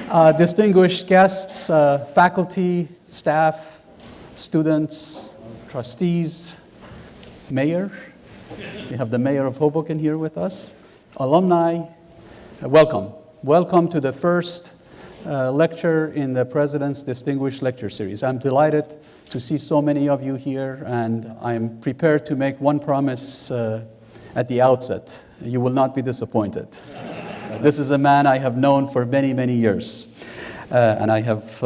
Distinguished guests, faculty, staff, students, trustees, mayor. We have the mayor of Hoboken here with us. Alumni, welcome. Welcome to the first lecture in the President's Distinguished Lecture Series. I'm delighted to see so many of you here, and I'm prepared to make one promise at the outset. You will not be disappointed. This is a man I have known for many, many years. And I have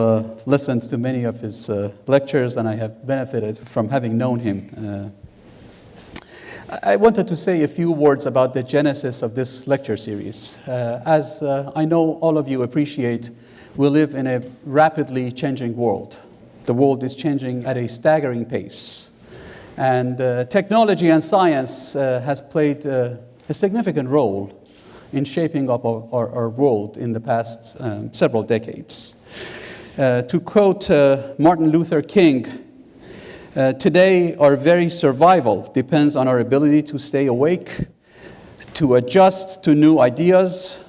listened to many of his lectures, and I have benefited from having known him. I wanted to say a few words about the genesis of this lecture series. As I know all of you appreciate, we live in a rapidly changing world. The world is changing at a staggering pace. And technology and science has played a significant role in shaping up our world in the past several decades. To quote Martin Luther King, today our very survival depends on our ability to stay awake, to adjust to new ideas,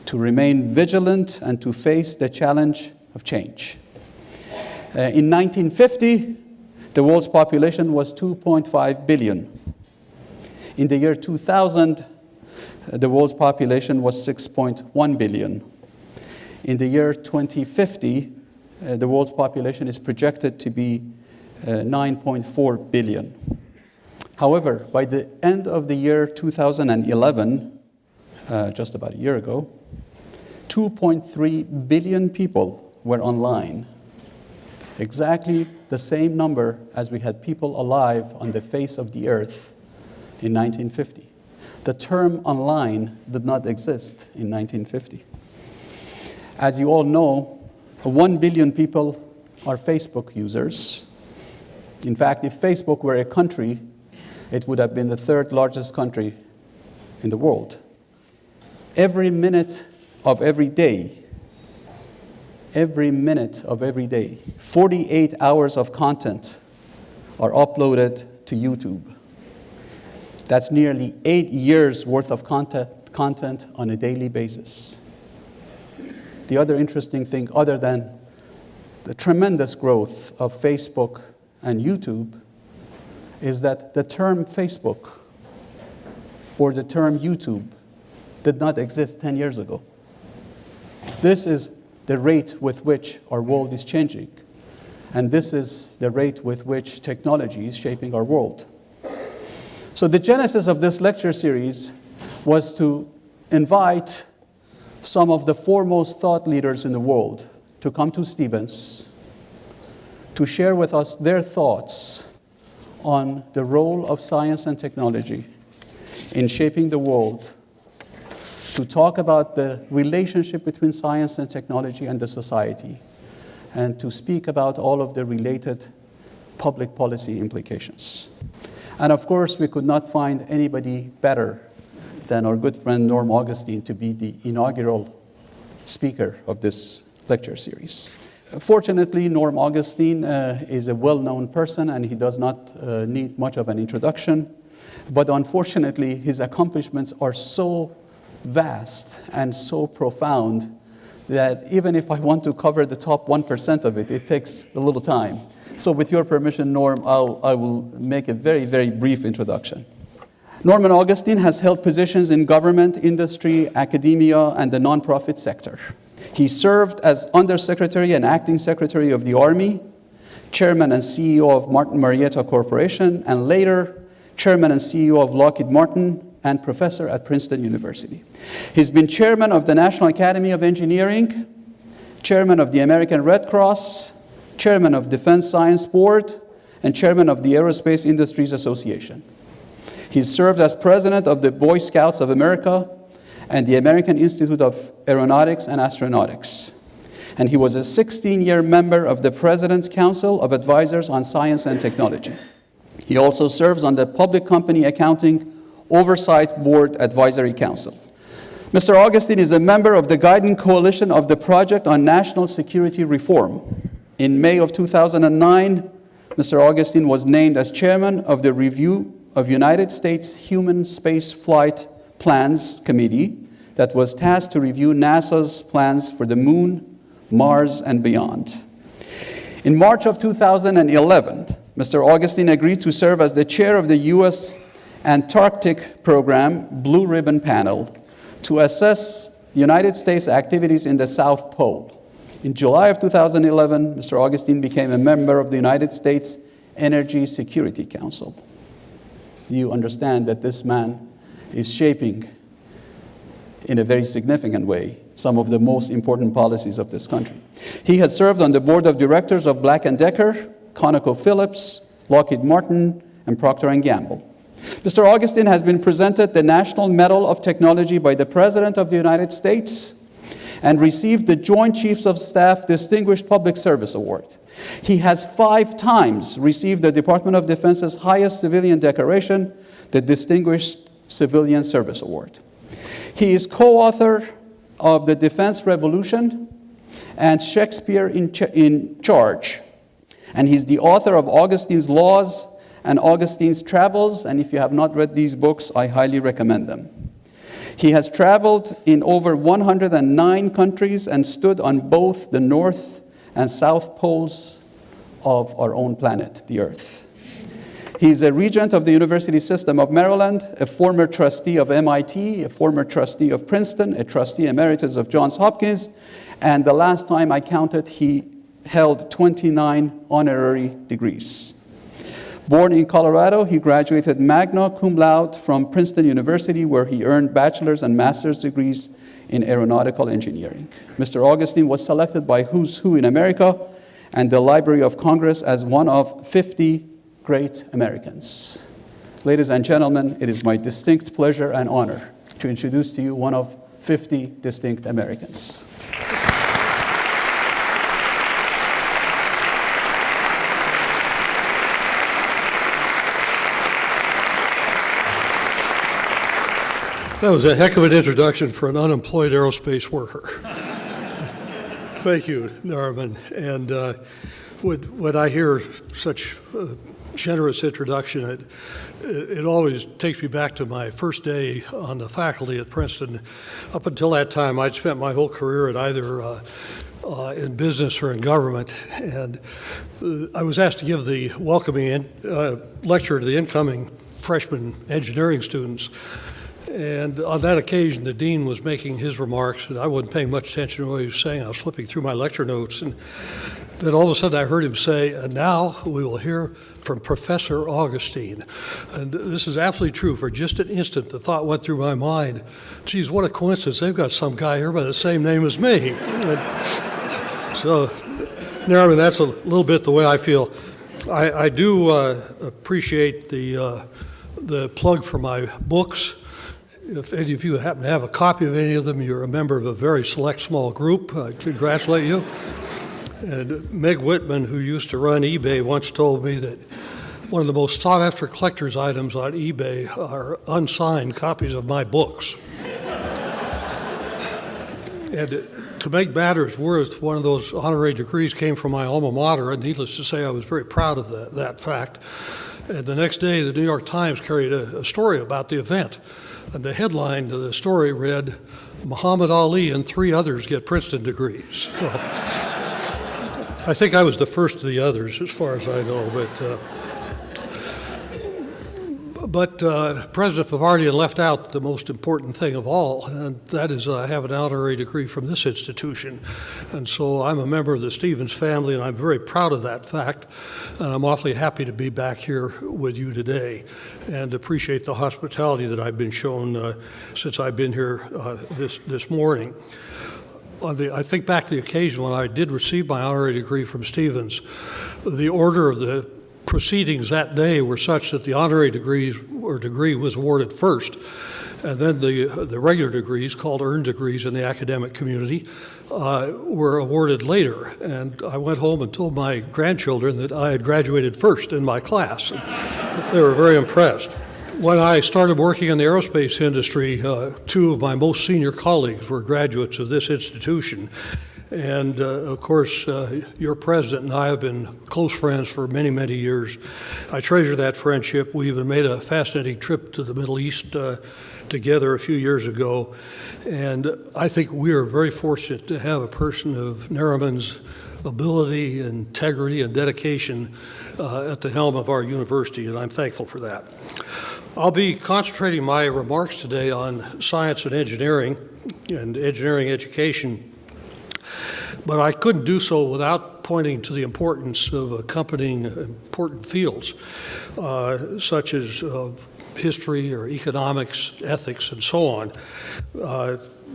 to remain vigilant, and to face the challenge of change. In 1950, the world's population was 2.5 billion. In the year 2000, the world's population was 6.1 billion. In the year 2050, the world's population is projected to be 9.4 billion. However, by the end of the year 2011, just about a year ago, 2.3 billion people were online. Exactly the same number as we had people alive on the face of the earth in 1950. The term online did not exist in 1950. As you all know, 1 billion people are Facebook users. In fact, if Facebook were a country, it would have been the third largest country in the world. Every minute of every day, 48 hours of content are uploaded to YouTube. That's nearly 8 years worth of content on a daily basis. The other interesting thing, other than the tremendous growth of Facebook and YouTube, is that the term Facebook or the term YouTube did not exist 10 years ago. This is the rate with which our world is changing, and this is the rate with which technology is shaping our world. So the genesis of this lecture series was to invite some of the foremost thought leaders in the world to come to Stevens to share with us their thoughts on the role of science and technology in shaping the world, to talk about the relationship between science and technology and the society, and to speak about all of the related public policy implications. And of course, we could not find anybody better than our good friend Norm Augustine to be the inaugural speaker of this lecture series. Fortunately, Norm Augustine is a well-known person, and he does not need much of an introduction. But unfortunately, his accomplishments are so vast and so profound that even if I want to cover the top 1% of it, it takes a little time. So with your permission, Norm, I will make a very, very brief introduction. Norman Augustine has held positions in government, industry, academia, and the nonprofit sector. He served as Undersecretary and Acting Secretary of the Army, Chairman and CEO of Martin Marietta Corporation, and later Chairman and CEO of Lockheed Martin, and Professor at Princeton University. He's been Chairman of the National Academy of Engineering, Chairman of the American Red Cross, Chairman of Defense Science Board, and Chairman of the Aerospace Industries Association. He's served as President of the Boy Scouts of America and the American Institute of Aeronautics and Astronautics. And he was a 16-year member of the President's Council of Advisors on Science and Technology. He also serves on the Public Company Accounting Oversight Board Advisory Council. Mr. Augustine is a member of the Guiding Coalition of the Project on National Security Reform. In May of 2009, Mr. Augustine was named as chairman of the Review of United States Human Space Flight Plans Committee, that was tasked to review NASA's plans for the moon, Mars, and beyond. In March of 2011, Mr. Augustine agreed to serve as the chair of the U.S. Antarctic Program Blue Ribbon Panel to assess United States activities in the South Pole. In July of 2011, Mr. Augustine became a member of the United States Energy Security Council. You understand that this man is shaping, in a very significant way, some of the most important policies of this country. He has served on the board of directors of Black & Decker, ConocoPhillips, Lockheed Martin, and Procter & Gamble. Mr. Augustine has been presented the National Medal of Technology by the President of the United States and received the Joint Chiefs of Staff Distinguished Public Service Award. He has 5 times received the Department of Defense's highest civilian decoration, the Distinguished Civilian Service Award. He is co-author of The Defense Revolution and Shakespeare in Charge. And he's the author of Augustine's Laws and Augustine's Travels, and if you have not read these books, I highly recommend them. He has traveled in over 109 countries and stood on both the North and South poles of our own planet, the Earth. He's a regent of the University System of Maryland, a former trustee of MIT, a former trustee of Princeton, a trustee emeritus of Johns Hopkins, and the last time I counted, he held 29 honorary degrees. Born in Colorado, he graduated magna cum laude from Princeton University, where he earned bachelor's and master's degrees in aeronautical engineering. Mr. Augustine was selected by Who's Who in America and the Library of Congress as one of 50 great Americans. Ladies and gentlemen, it is my distinct pleasure and honor to introduce to you one of 50 distinct Americans. That was a heck of an introduction for an unemployed aerospace worker. Thank you, Nariman. And when I hear such a generous introduction, it always takes me back to my first day on the faculty at Princeton. Up until that time, I'd spent my whole career at either in business or in government, and I was asked to give the welcoming lecture to the incoming freshman engineering students. And on that occasion, the dean was making his remarks, and I wasn't paying much attention to what he was saying. I was flipping through my lecture notes, and then all of a sudden I heard him say, "And now we will hear from Professor Augustine." And this is absolutely true. For just an instant, the thought went through my mind, geez, what a coincidence. They've got some guy here by the same name as me. So, Nariman, that's a little bit the way I feel. I do appreciate the plug for my books. If any of you happen to have a copy of any of them, you're a member of a very select small group. I congratulate you. And Meg Whitman, who used to run eBay, once told me that one of the most sought-after collector's items on eBay are unsigned copies of my books. And to make matters worse, one of those honorary degrees came from my alma mater, and needless to say, I was very proud of that fact. And the next day, the New York Times carried a story about the event. And the headline to the story read, "Muhammad Ali and 3 others get Princeton degrees." So, I think I was the first of the others, as far as I know. But President Favardi had left out the most important thing of all, and that is I have an honorary degree from this institution. And so I'm a member of the Stevens family, and I'm very proud of that fact. And I'm awfully happy to be back here with you today and appreciate the hospitality that I've been shown since I've been here this morning. I think back to the occasion when I did receive my honorary degree from Stevens. The order of the proceedings that day were such that the honorary degree was awarded first, and then the regular degrees, called earned degrees in the academic community, were awarded later. And I went home and told my grandchildren that I had graduated first in my class. They were very impressed. When I started working in the aerospace industry, 2 of my most senior colleagues were graduates of this institution. And of course, your president and I have been close friends for many, many years. I treasure that friendship. We even made a fascinating trip to the Middle East together a few years ago. And I think we are very fortunate to have a person of Nariman's ability, integrity, and dedication at the helm of our university, and I'm thankful for that. I'll be concentrating my remarks today on science and engineering education, but I couldn't do so without pointing to the importance of accompanying important fields, such as history or economics, ethics, and so on,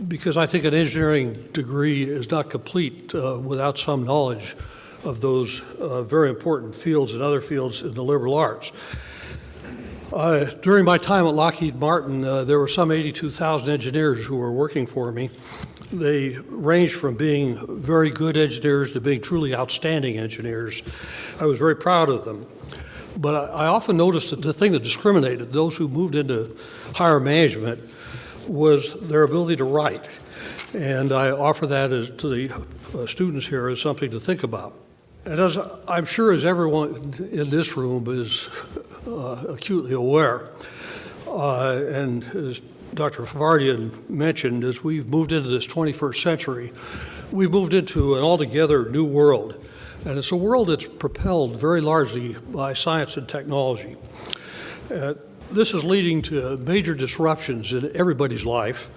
because I think an engineering degree is not complete without some knowledge of those very important fields and other fields in the liberal arts. During my time at Lockheed Martin, there were some 82,000 engineers who were working for me. They ranged from being very good engineers to being truly outstanding engineers. I was very proud of them. But I often noticed that the thing that discriminated those who moved into higher management was their ability to write. And I offer that to the students here as something to think about. And as I'm sure as everyone in this room is acutely aware, and as Dr. Favardian mentioned, as we've moved into this 21st century, we've moved into an altogether new world. And it's a world that's propelled very largely by science and technology. This is leading to major disruptions in everybody's life,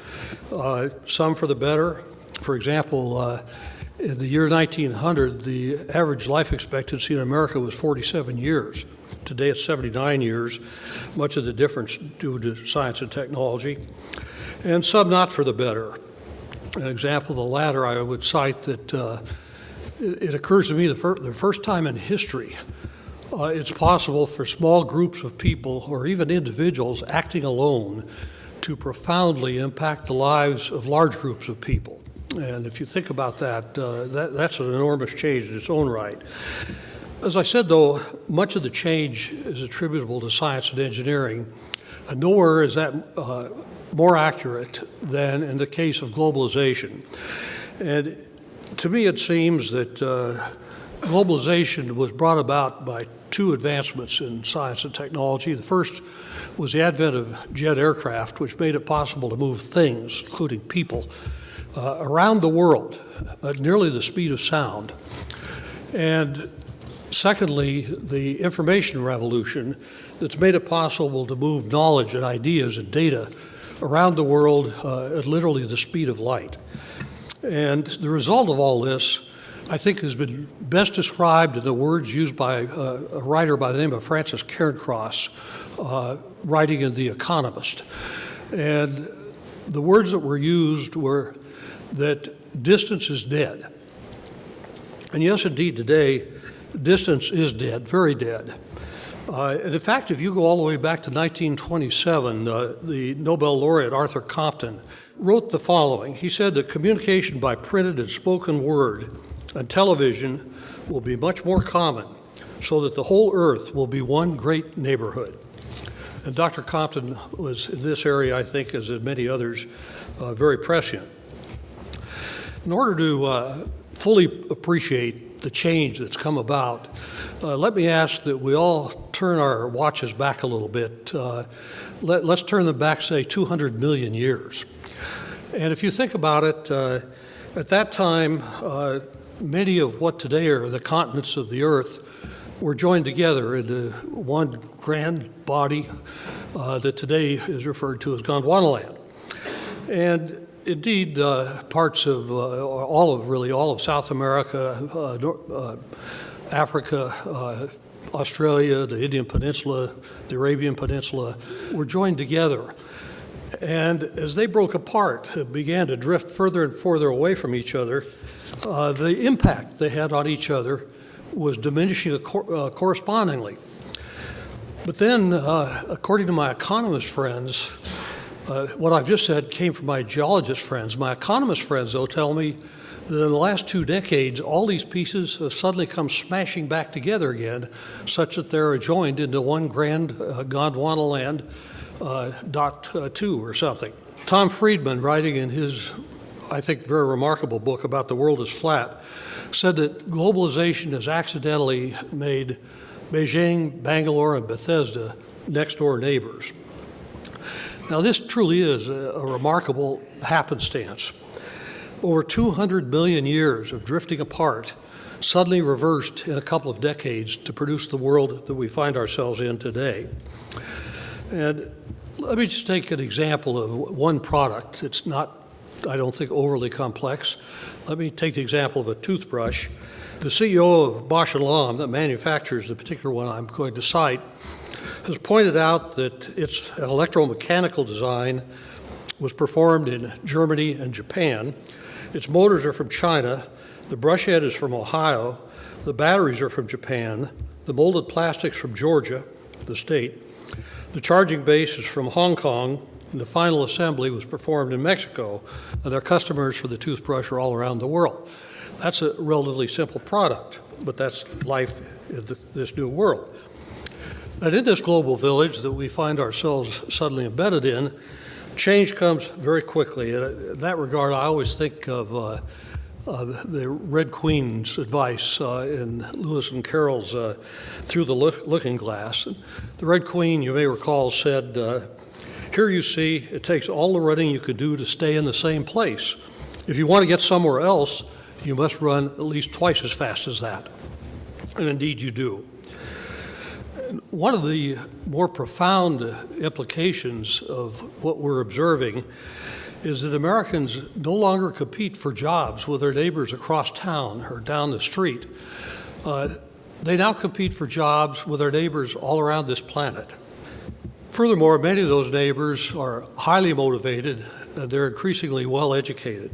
some for the better. For example, in the year 1900, the average life expectancy in America was 47 years. Today it's 79 years, much of the difference due to science and technology, and some not for the better. An example of the latter, I would cite that it occurs to me the first time in history it's possible for small groups of people or even individuals acting alone to profoundly impact the lives of large groups of people. And if you think about that, that's an enormous change in its own right. As I said, though, much of the change is attributable to science and engineering. And nowhere is that more accurate than in the case of globalization. And to me, it seems that globalization was brought about by two advancements in science and technology. The first was the advent of jet aircraft, which made it possible to move things, including people, around the world at nearly the speed of sound. And secondly, the information revolution that's made it possible to move knowledge and ideas and data around the world at literally the speed of light. And the result of all this, I think, has been best described in the words used by a writer by the name of Francis Cairncross, writing in The Economist. And the words that were used were that distance is dead. And yes, indeed, today, distance is dead, very dead. And in fact, if you go all the way back to 1927, the Nobel laureate Arthur Compton wrote the following. He said that communication by printed and spoken word and television will be much more common, so that the whole earth will be one great neighborhood. And Dr. Compton was in this area, I think, as in many others, very prescient. In order to fully appreciate the change that's come about, let me ask that we all turn our watches back a little bit. Let's turn them back, say, 200 million years. And if you think about it, at that time, many of what today are the continents of the earth were joined together into one grand body that today is referred to as Gondwanaland. And indeed, parts of all of South America, Africa, Australia, the Indian Peninsula, the Arabian Peninsula were joined together. And as they broke apart, began to drift further and further away from each other, the impact they had on each other was diminishing correspondingly. But then, according to my economist friends, what I've just said came from my geologist friends. My economist friends, though, tell me that in the last 2 decades, all these pieces have suddenly come smashing back together again, such that they're joined into one grand Gondwanaland .2 or something. Tom Friedman, writing in his, I think, very remarkable book about the world is flat, said that globalization has accidentally made Beijing, Bangalore, and Bethesda next-door neighbors. Now, this truly is a remarkable happenstance. Over 200 million years of drifting apart suddenly reversed in a couple of decades to produce the world that we find ourselves in today. And let me just take an example of one product. It's not, I don't think, overly complex. Let me take the example of a toothbrush. The CEO of Bausch & Lomb, that manufactures the particular one I'm going to cite, has pointed out that its electromechanical design was performed in Germany and Japan. Its motors are from China, the brush head is from Ohio, the batteries are from Japan, the molded plastics from Georgia, the state, the charging base is from Hong Kong, and the final assembly was performed in Mexico, and their customers for the toothbrush are all around the world. That's a relatively simple product, but that's life in this new world. And in this global village that we find ourselves suddenly embedded in, change comes very quickly. And in that regard, I always think of the Red Queen's advice in Lewis and Carroll's Through the Looking Glass. The Red Queen, you may recall, said, "Here you see, it takes all the running you could do to stay in the same place. If you want to get somewhere else, you must run at least twice as fast as that." And indeed you do. One of the more profound implications of what we're observing is that Americans no longer compete for jobs with their neighbors across town or down the street. They now compete for jobs with their neighbors all around this planet. Furthermore, many of those neighbors are highly motivated and they're increasingly well educated.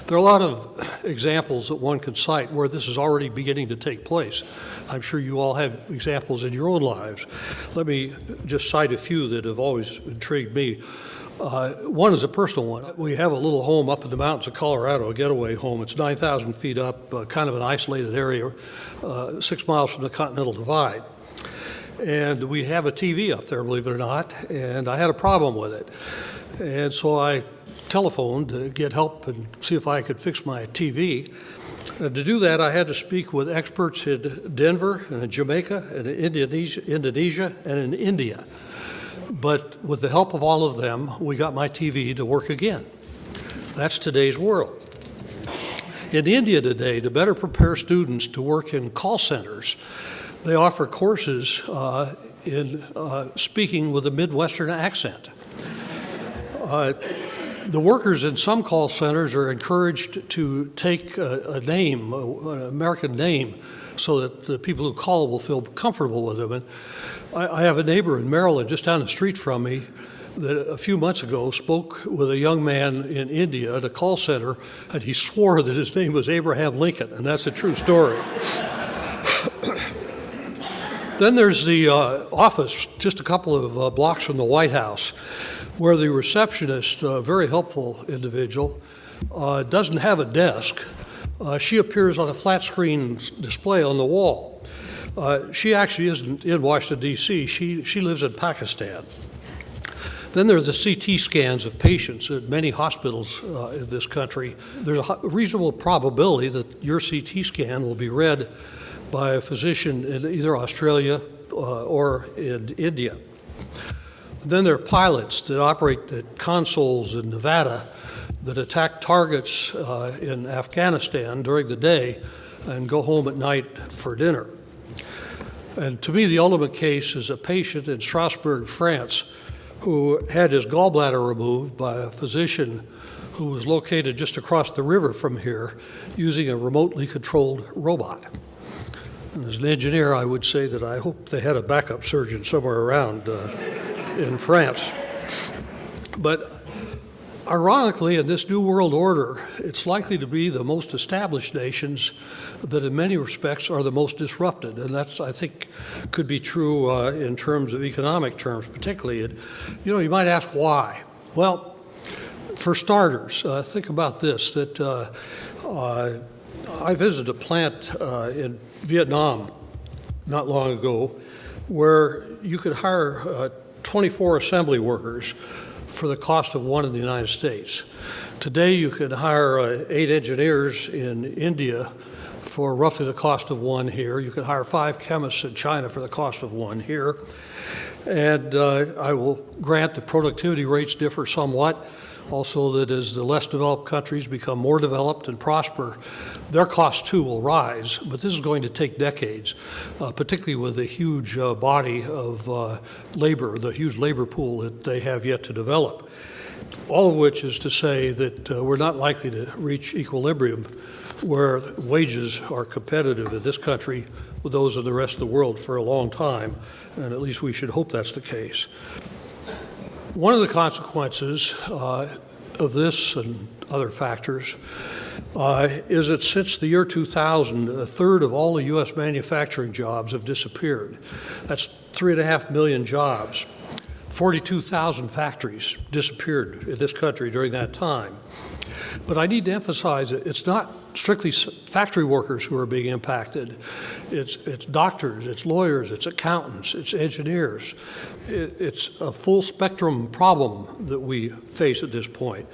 There are a lot of examples that one could cite where this is already beginning to take place. I'm sure you all have examples in your own lives. Let me just cite a few that have always intrigued me. One is a personal one. We have a little home up in the mountains of Colorado, a getaway home. It's 9,000 feet up, kind of an isolated area, 6 miles from the Continental Divide. And we have a TV up there, believe it or not, and I had a problem with it. And so I telephoned to get help and see if I could fix my TV. And to do that, I had to speak with experts in Denver and in Jamaica and in Indonesia and in India. But with the help of all of them, we got my TV to work again. That's today's world. In India today, to better prepare students to work in call centers, they offer courses in speaking with a Midwestern accent. The workers in some call centers are encouraged to take a name, an American name, so that the people who call will feel comfortable with them. And I have a neighbor in Maryland, just down the street from me, that a few months ago spoke with a young man in India at a call center, and he swore that his name was Abraham Lincoln, and that's a true story. Then there's the office just a couple of blocks from the White House, where the receptionist, a very helpful individual, doesn't have a desk. She appears on a flat screen display on the wall. She actually isn't in Washington, D.C. She lives in Pakistan. Then there's the CT scans of patients at many hospitals in this country. There's a reasonable probability that your CT scan will be read by a physician in either Australia or in India. Then there are pilots that operate at consoles in Nevada that attack targets in Afghanistan during the day and go home at night for dinner. And to me, the ultimate case is a patient in Strasbourg, France, who had his gallbladder removed by a physician who was located just across the river from here using a remotely controlled robot. And as an engineer, I would say that I hope they had a backup surgeon somewhere around in France. But ironically, in this new world order, it's likely to be the most established nations that in many respects are the most disrupted. And that's, I think, could be true in terms of economic terms, particularly. And, you might ask why. Well, for starters, think about this, that I visited a plant in Vietnam not long ago where you could hire 24 assembly workers for the cost of one in the United States. Today, you could hire 8 engineers in India for roughly the cost of one here. You could hire 5 chemists in China for the cost of one here. And I will grant that productivity rates differ somewhat. Also, that as the less developed countries become more developed and prosper, their costs too will rise. But this is going to take decades, particularly with the huge body of labor, the huge labor pool that they have yet to develop. All of which is to say that we're not likely to reach equilibrium where wages are competitive in this country with those of the rest of the world for a long time, and at least we should hope that's the case. One of the consequences of this and other factors is that since the year 2000, a third of all the U.S. manufacturing jobs have disappeared. That's 3.5 million jobs. 42,000 factories disappeared in this country during that time. But I need to emphasize that it's not strictly factory workers who are being impacted. It's doctors, it's lawyers, it's accountants, it's engineers. It's a full spectrum problem that we face at this point.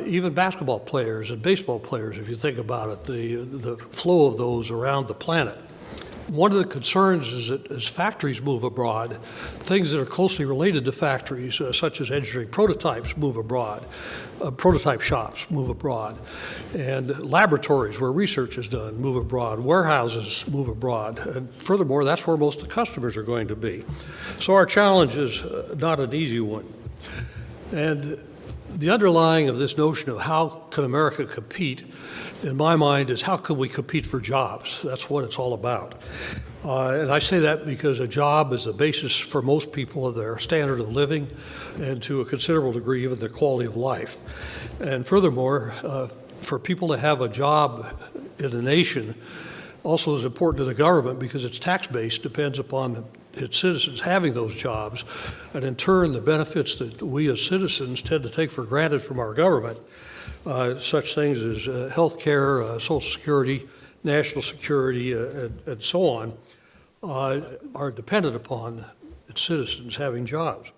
Even basketball players and baseball players, if you think about it, the flow of those around the planet. One of the concerns is that as factories move abroad, things that are closely related to factories, such as engineering prototypes, move abroad, prototype shops move abroad, and laboratories where research is done move abroad, warehouses move abroad, and furthermore, that's where most of the customers are going to be. So our challenge is not an easy one. And the underlying of this notion of how can America compete, in my mind, is how can we compete for jobs? That's what it's all about. And I say that because a job is the basis for most people of their standard of living and to a considerable degree even their quality of life. And furthermore, for people to have a job in a nation also is important to the government because its tax base depends upon its citizens having those jobs. And in turn, the benefits that we as citizens tend to take for granted from our government, such things as health care, Social Security, national security, and so on, are dependent upon its citizens having jobs.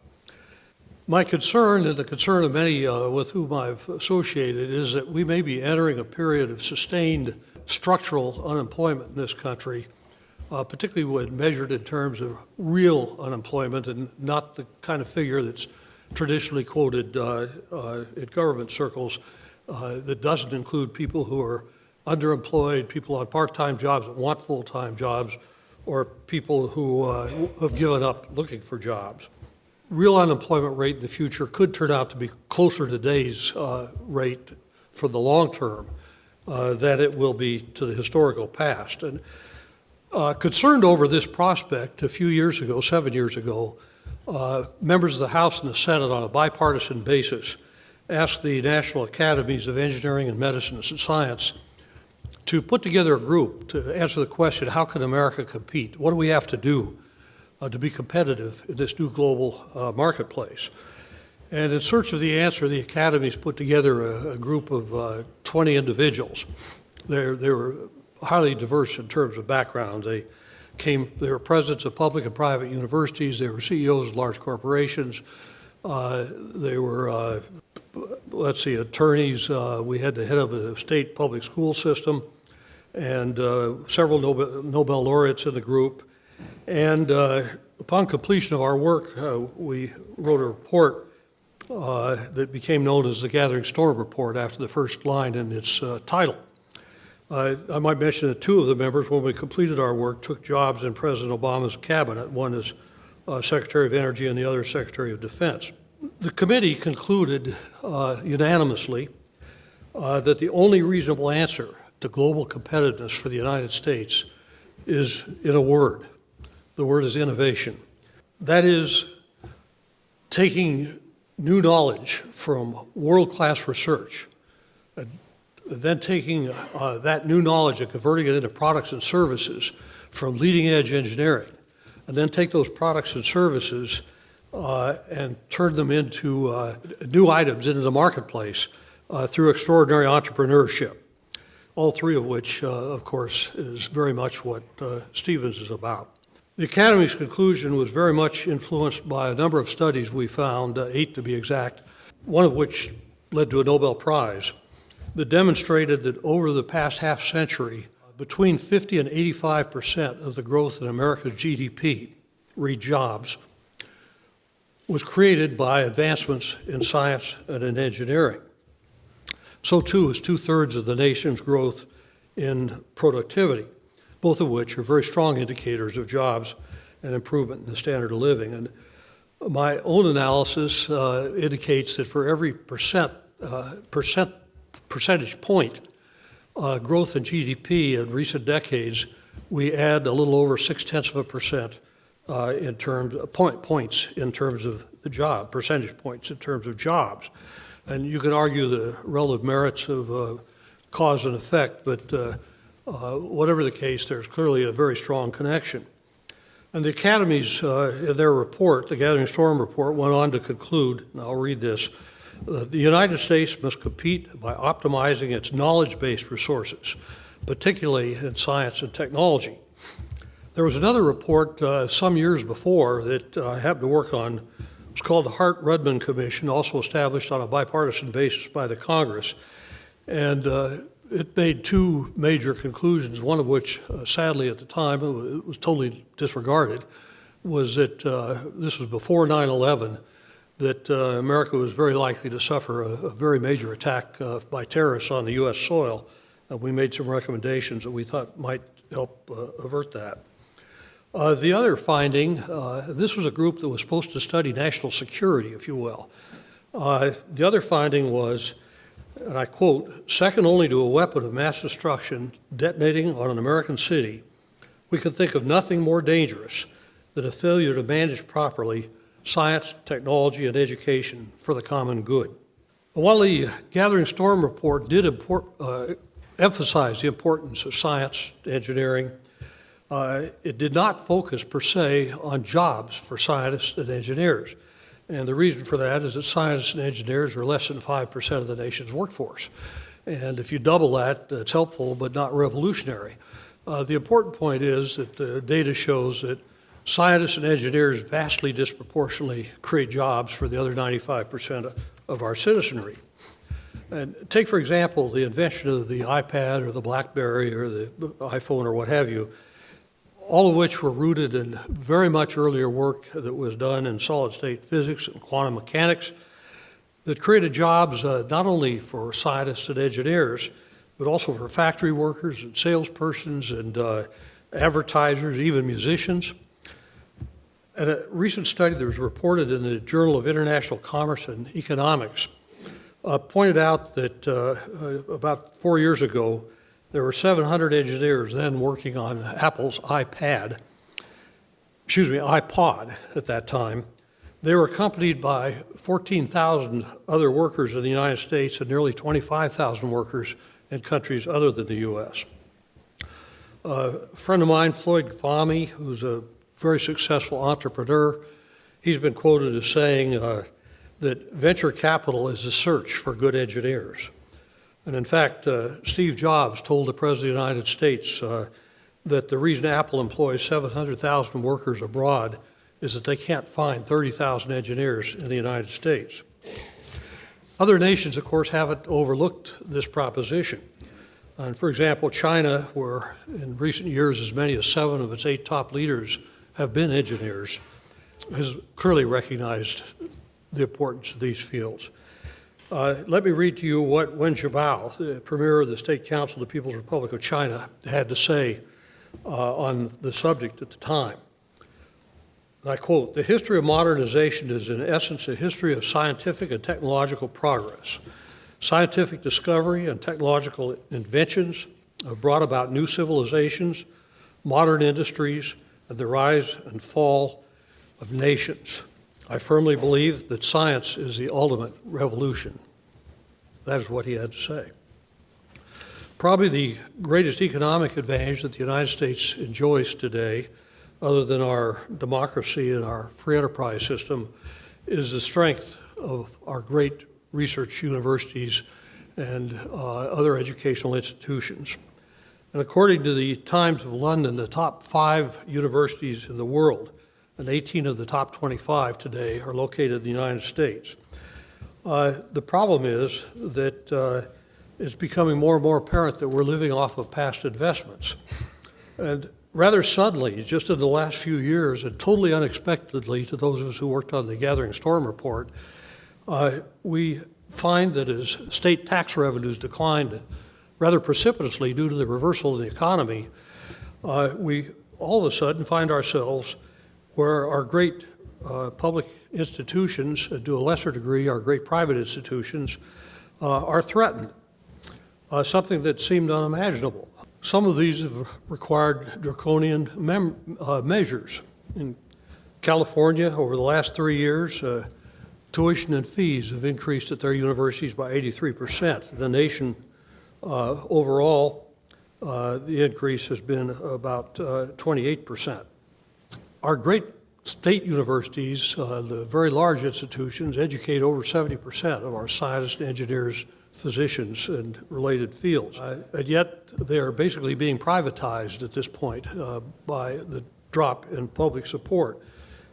My concern, and the concern of many with whom I've associated, is that we may be entering a period of sustained structural unemployment in this country, particularly when measured in terms of real unemployment and not the kind of figure that's traditionally quoted in government circles that doesn't include people who are underemployed, people on part-time jobs that want full-time jobs, or people who have given up looking for jobs. Real unemployment rate in the future could turn out to be closer to today's rate for the long term than it will be to the historical past. And concerned over this prospect a few years ago, 7 years ago, members of the House and the Senate on a bipartisan basis asked the National Academies of Engineering and Medicine and Science to put together a group to answer the question, how can America compete? What do we have to do to be competitive in this new global marketplace? And in search of the answer, the academies put together a group of 20 individuals. They were highly diverse in terms of background. They were presidents of public and private universities. They were CEOs of large corporations. They were, attorneys. We had the head of a state public school system and several Nobel laureates in the group. And upon completion of our work, we wrote a report that became known as the Gathering Storm Report after the first line in its title. I might mention that two of the members, when we completed our work, took jobs in President Obama's cabinet. One is Secretary of Energy and the other Secretary of Defense. The committee concluded unanimously that the only reasonable answer to global competitiveness for the United States is in a word. The word is innovation. That is taking new knowledge from world-class research, and then taking that new knowledge and converting it into products and services from leading-edge engineering, and then take those products and services and turn them into new items into the marketplace through extraordinary entrepreneurship, all three of which, of course, is very much what Stevens is about. The Academy's conclusion was very much influenced by a number of studies we found, 8 to be exact, one of which led to a Nobel Prize, that demonstrated that over the past half century, between 50 and 85% of the growth in America's GDP, read jobs, was created by advancements in science and in engineering. So too is 2/3 of the nation's growth in productivity, both of which are very strong indicators of jobs and improvement in the standard of living. And my own analysis indicates that for every percentage point growth in GDP in recent decades, we add a little over 0.6% in terms of points in terms of the job, percentage points in terms of jobs. And you can argue the relative merits of cause and effect, but whatever the case, there's clearly a very strong connection. And the academies, in their report, the Gathering Storm report, went on to conclude, and I'll read this, the United States must compete by optimizing its knowledge-based resources, particularly in science and technology. There was another report some years before that I happened to work on. It was called the Hart-Rudman Commission, also established on a bipartisan basis by the Congress. And it made two major conclusions, one of which, sadly at the time, it was totally disregarded, was that this was before 9/11, that America was very likely to suffer a very major attack by terrorists on the U.S. soil. We made some recommendations that we thought might help avert that. The other finding, this was a group that was supposed to study national security, if you will. The other finding was, and I quote, second only to a weapon of mass destruction detonating on an American city, we can think of nothing more dangerous than a failure to manage properly science, technology, and education for the common good. While the Gathering Storm report did emphasize the importance of science, engineering, it did not focus per se on jobs for scientists and engineers. And the reason for that is that scientists and engineers are less than 5% of the nation's workforce. And if you double that, it's helpful but not revolutionary. The important point is that the data shows that scientists and engineers vastly disproportionately create jobs for the other 95% of our citizenry. And take, for example, the invention of the iPad or the BlackBerry or the iPhone or what have you, all of which were rooted in very much earlier work that was done in solid-state physics and quantum mechanics that created jobs not only for scientists and engineers, but also for factory workers and salespersons and advertisers, even musicians. And a recent study that was reported in the Journal of International Commerce and Economics pointed out that about 4 years ago, there were 700 engineers then working on Apple's iPod at that time. They were accompanied by 14,000 other workers in the United States and nearly 25,000 workers in countries other than the U.S. A friend of mine, Floyd Gafami, who's a very successful entrepreneur, he's been quoted as saying that venture capital is the search for good engineers. And in fact, Steve Jobs told the President of the United States that the reason Apple employs 700,000 workers abroad is that they can't find 30,000 engineers in the United States. Other nations, of course, haven't overlooked this proposition. And for example, China, where in recent years as many as 7 of its 8 top leaders have been engineers, has clearly recognized the importance of these fields. Let me read to you what Wen Jiabao, the Premier of the State Council of the People's Republic of China, had to say on the subject at the time. And I quote, "The history of modernization is in essence a history of scientific and technological progress. Scientific discovery and technological inventions have brought about new civilizations, modern industries, and the rise and fall of nations. I firmly believe that science is the ultimate revolution." That is what he had to say. Probably the greatest economic advantage that the United States enjoys today, other than our democracy and our free enterprise system, is the strength of our great research universities and other educational institutions. And according to the Times of London, the top 5 universities in the world, and 18 of the top 25 today, are located in the United States. The problem is that it's becoming more and more apparent that we're living off of past investments. And Rather suddenly, just in the last few years, and totally unexpectedly to those of us who worked on the Gathering Storm report, we find that as state tax revenues declined rather precipitously due to the reversal of the economy, we all of a sudden find ourselves where our great public institutions, and to a lesser degree our great private institutions, are threatened, something that seemed unimaginable. Some of these have required draconian measures. In California, over the last 3 years, tuition and fees have increased at their universities by 83%. The nation overall, the increase has been about 28%. Our great state universities, the very large institutions, educate over 70% of our scientists, engineers, physicians, and related fields. And yet they are basically being privatized at this point by the drop in public support.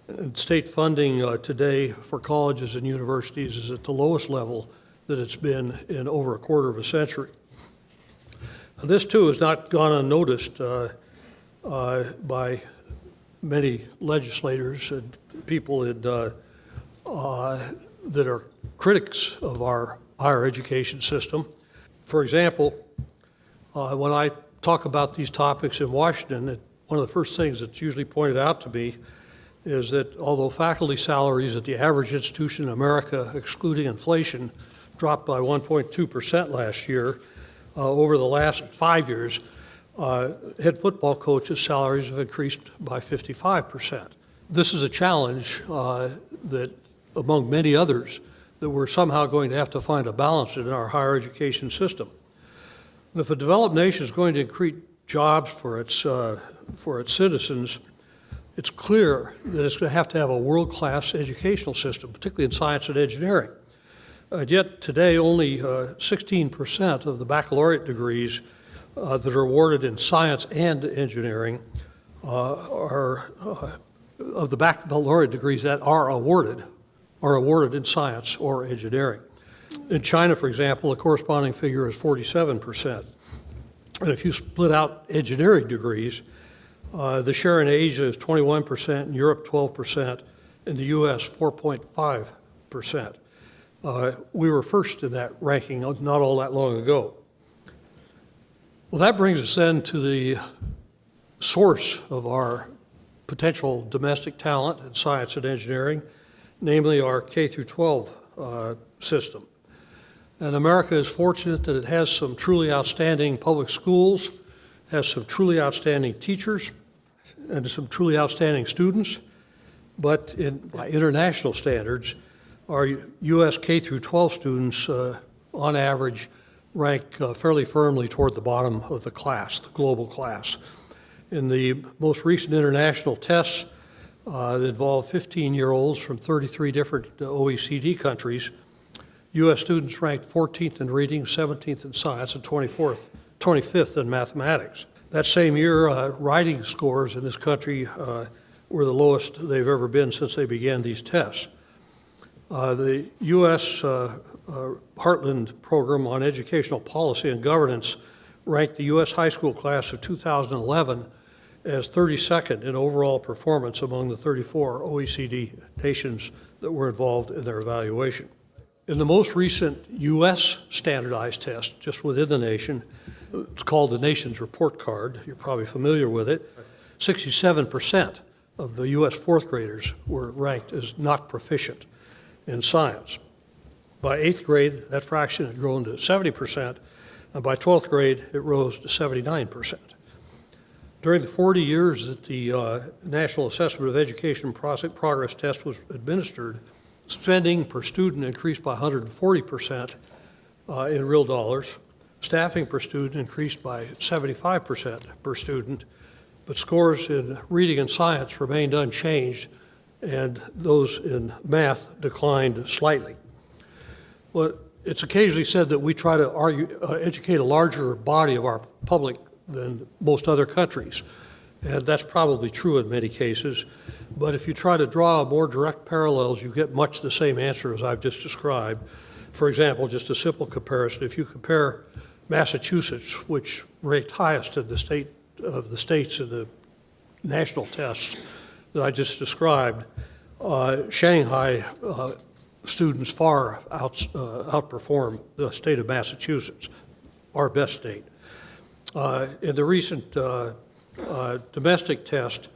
And state funding today for colleges and universities is at the lowest level that it's been in over a quarter of a century. This too has not gone unnoticed by many legislators and people that are critics of our higher education system. For example, when I talk about these topics in Washington, one of the first things that's usually pointed out to me is that although faculty salaries at the average institution in America, excluding inflation, dropped by 1.2% last year, over the last 5 years, head football coaches' salaries have increased by 55%. This is a challenge that, among many others, that we're somehow going to have to find a balance in our higher education system. And if a developed nation is going to create jobs for its citizens, it's clear that it's going to have a world-class educational system, particularly in science and engineering. Yet today, only 16% of the baccalaureate degrees that are awarded in science and engineering of the baccalaureate degrees that are awarded in science or engineering. In China, for example, the corresponding figure is 47%. And if you split out engineering degrees, the share in Asia is 21%, in Europe 12%, in the US 4.5%. We were first in that ranking not all that long ago. Well, that brings us then to the source of our potential domestic talent in science and engineering, namely our K through 12 system. And America is fortunate that it has some truly outstanding public schools, has some truly outstanding teachers, and some truly outstanding students. But by international standards, our U.S. K through 12 students, on average, rank fairly firmly toward the bottom of the class, the global class. In the most recent international tests that involved 15-year-olds from 33 different OECD countries, U.S. students ranked 14th in reading, 17th in science, and 25th in mathematics. That same year, writing scores in this country were the lowest they've ever been since they began these tests. The U.S. Heartland Program on Educational Policy and Governance ranked the U.S. high school class of 2011 as 32nd in overall performance among the 34 OECD nations that were involved in their evaluation. In the most recent U.S. standardized test, just within the nation, it's called the Nation's Report Card. You're probably familiar with it. 67% of the U.S. fourth graders were ranked as not proficient in science. By 8th grade, that fraction had grown to 70%, and by 12th grade, it rose to 79%. During the 40 years that the National Assessment of Education Progress Test was administered, spending per student increased by 140% in real dollars. Staffing per student increased by 75% per student, but scores in reading and science remained unchanged, and those in math declined slightly. Well, it's occasionally said that we try to educate a larger body of our public than most other countries, and that's probably true in many cases. But if you try to draw more direct parallels, you get much the same answer as I've just described. For example, just a simple comparison, if you compare Massachusetts, which ranked highest in the states in the national tests that I just described, Shanghai students far outperform the state of Massachusetts, our best state. In the recent domestic test,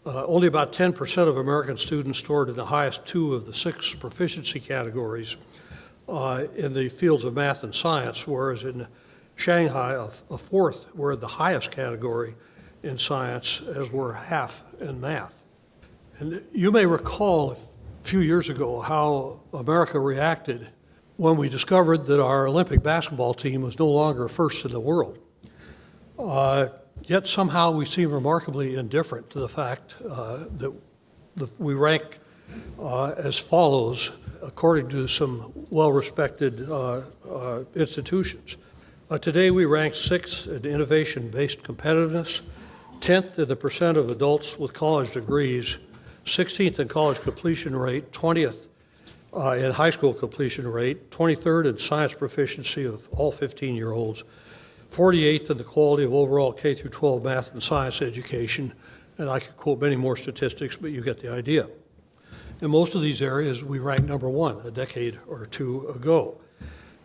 only about 10% of American students scored in the highest 2 of the 6 proficiency categories in the fields of math and science, whereas in Shanghai, a 4th were in the highest category in science, as were half in math. And you may recall a few years ago how America reacted when we discovered that our Olympic basketball team was no longer first in the world. Yet somehow we seem remarkably indifferent to the fact that we rank as follows, according to some well-respected institutions. Today we rank 6th in innovation-based competitiveness, 10th in the percent of adults with college degrees, 16th in college completion rate, 20th in high school completion rate, 23rd in science proficiency of all 15-year-olds, 48th in the quality of overall K through 12 math and science education, and I could quote many more statistics, but you get the idea. In most of these areas, we ranked number 1 a decade or 2 ago.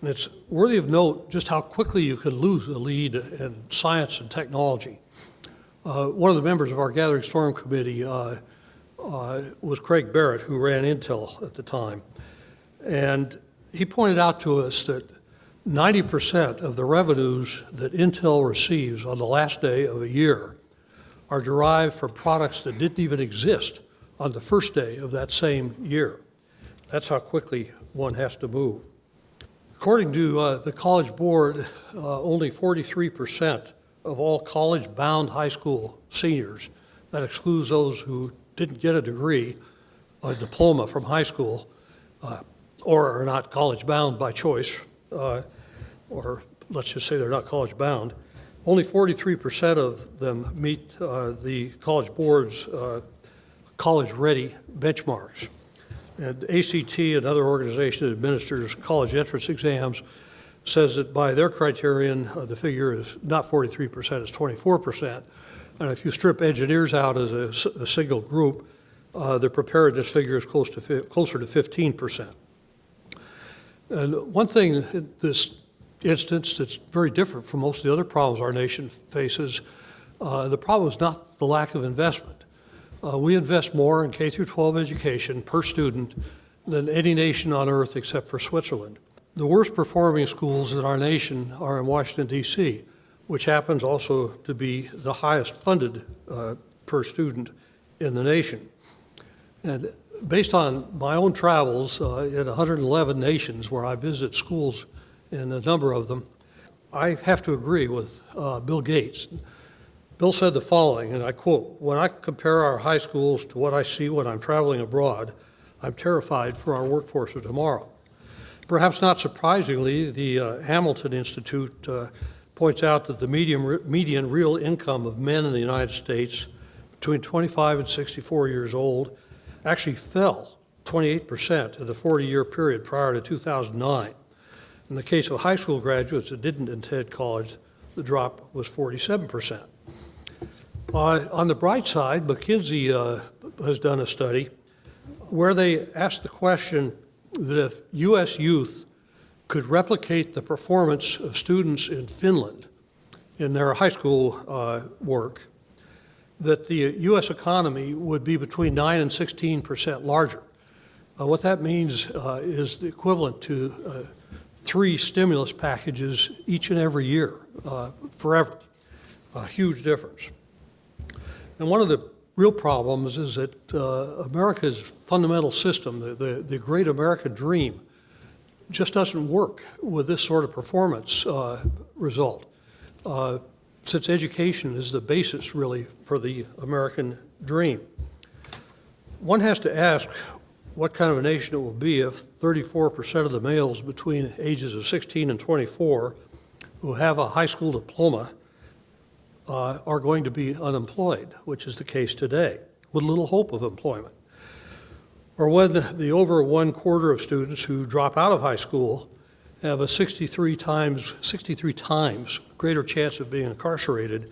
And it's worthy of note just how quickly you could lose the lead in science and technology. One of the members of our Gathering Storm Committee was Craig Barrett, who ran Intel at the time. And he pointed out to us that 90% of the revenues that Intel receives on the last day of a year are derived from products that didn't even exist on the first day of that same year. That's how quickly one has to move. According to the College Board, only 43% of all college-bound high school seniors, that excludes those who didn't get a degree, a diploma from high school, or are not college-bound by choice, or let's just say they're not college-bound, only 43% of them meet the College Board's college-ready benchmarks. And ACT, another organization that administers college entrance exams, says that by their criterion, the figure is not 43%, it's 24%. And if you strip engineers out as a single group, the preparedness figure is closer to 15%. And one thing in this instance that's very different from most of the other problems our nation faces, the problem is not the lack of investment. We invest more in K through 12 education per student than any nation on earth except for Switzerland. The worst performing schools in our nation are in Washington, D.C., which happens also to be the highest funded per student in the nation. And based on my own travels in 111 nations where I visit schools in a number of them, I have to agree with Bill Gates. Bill said the following, and I quote, "When I compare our high schools to what I see when I'm traveling abroad, I'm terrified for our workforce of tomorrow." Perhaps not surprisingly, the Hamilton Institute points out that the median real income of men in the United States between 25 and 64 years old actually fell 28% in the 40-year period prior to 2009. In the case of high school graduates that didn't attend college, the drop was 47%. On the bright side, McKinsey has done a study where they asked the question that if U.S. youth could replicate the performance of students in Finland in their high school work, that the U.S. economy would be between 9 and 16% larger. What that means is the equivalent to 3 stimulus packages each and every year, forever. A huge difference. And one of the real problems is that America's fundamental system, the great American dream, just doesn't work with this sort of performance result, since education is the basis, really, for the American dream. One has to ask what kind of a nation it will be if 34% of the males between ages of 16 and 24 who have a high school diploma are going to be unemployed, which is the case today, with little hope of employment. Or when the over 1/4 of students who drop out of high school have a 63 times greater chance of being incarcerated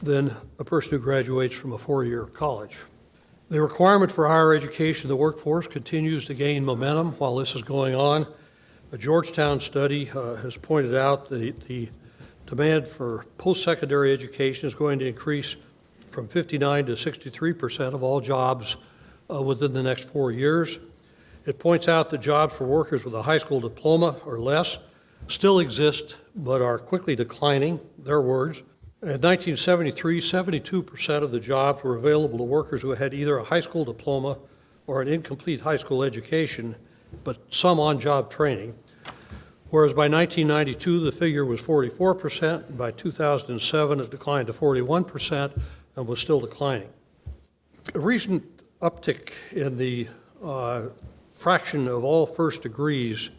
than a person who graduates from a four-year college. The requirement for higher education in the workforce continues to gain momentum while this is going on. A Georgetown study has pointed out the demand for post-secondary education is going to increase from 59 to 63% of all jobs within the next 4 years. It points out that jobs for workers with a high school diploma or less still exist, but are quickly declining, their words. In 1973, 72% of the jobs were available to workers who had either a high school diploma or an incomplete high school education, but some on-job training. Whereas by 1992, the figure was 44%, and by 2007, it declined to 41% and was still declining. A recent uptick in the fraction of all first degrees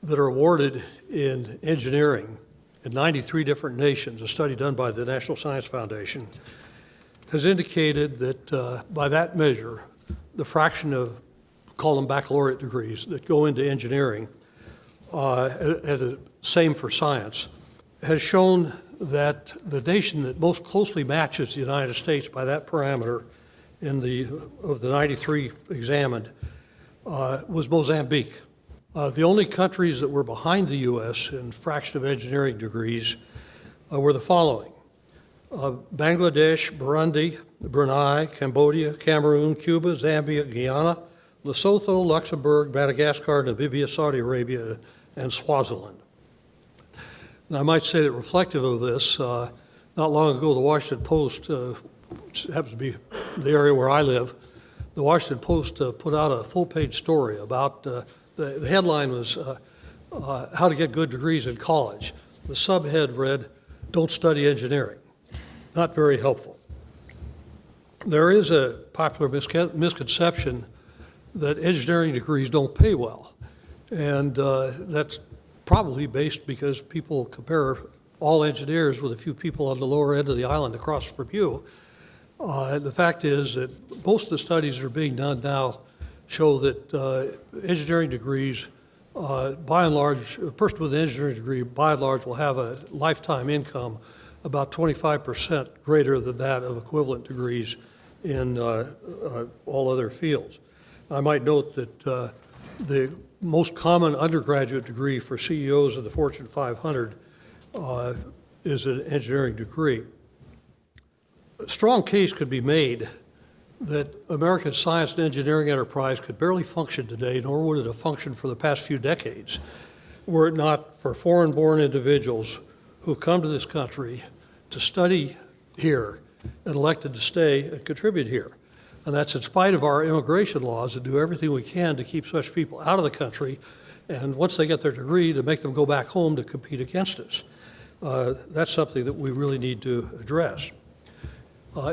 that are awarded in engineering in 93 different nations, a study done by the National Science Foundation, has indicated that by that measure, the fraction of, call them baccalaureate degrees, that go into engineering, same for science, has shown that the nation that most closely matches the United States by that parameter of the 93 examined was Mozambique. The only countries that were behind the U.S. in fraction of engineering degrees were the following: Bangladesh, Burundi, Brunei, Cambodia, Cameroon, Cuba, Zambia, Guyana, Lesotho, Luxembourg, Madagascar, Namibia, Saudi Arabia, and Swaziland. And I might say that reflective of this, not long ago, the Washington Post, which happens to be the area where I live, the Washington Post put out a full-page story about, the headline was, how to get good degrees in college. The subhead read, "Don't study engineering." Not very helpful. There is a popular misconception that engineering degrees don't pay well. And that's probably based because people compare all engineers with a few people on the lower end of the island across from you. The fact is that most of the studies that are being done now show that engineering degrees, by and large, a person with an engineering degree, by and large, will have a lifetime income about 25% greater than that of equivalent degrees in all other fields. I might note that the most common undergraduate degree for CEOs of the Fortune 500 is an engineering degree. A strong case could be made that American science and engineering enterprise could barely function today, nor would it have functioned for the past few decades, were it not for foreign-born individuals who come to this country to study here and elected to stay and contribute here. And that's in spite of our immigration laws that do everything we can to keep such people out of the country, and once they get their degree, to make them go back home to compete against us. That's something that we really need to address.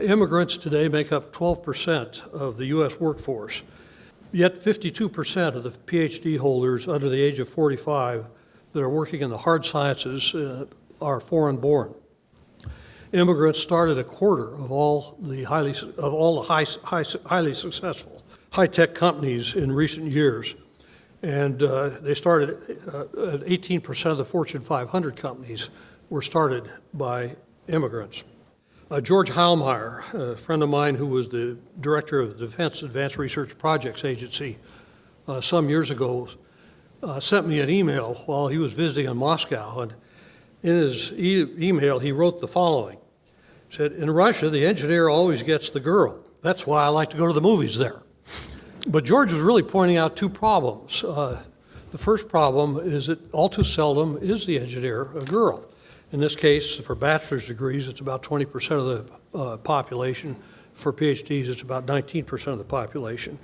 Immigrants today make up 12% of the U.S. workforce, yet 52% of the PhD holders under the age of 45 that are working in the hard sciences are foreign-born. Immigrants started a quarter of all the highly successful high-tech companies in recent years, and they started 18% of the Fortune 500 companies were started by immigrants. George Heilmeyer, a friend of mine who was the director of the Defense Advanced Research Projects Agency some years ago, sent me an email while he was visiting in Moscow, and in his email he wrote the following. He said, "In Russia, the engineer always gets the girl. That's why I like to go to the movies there." But George was really pointing out two problems. The first problem is that all too seldom is the engineer a girl. In this case, for bachelor's degrees, it's about 20% of the population. For PhDs, it's about 19% of the population.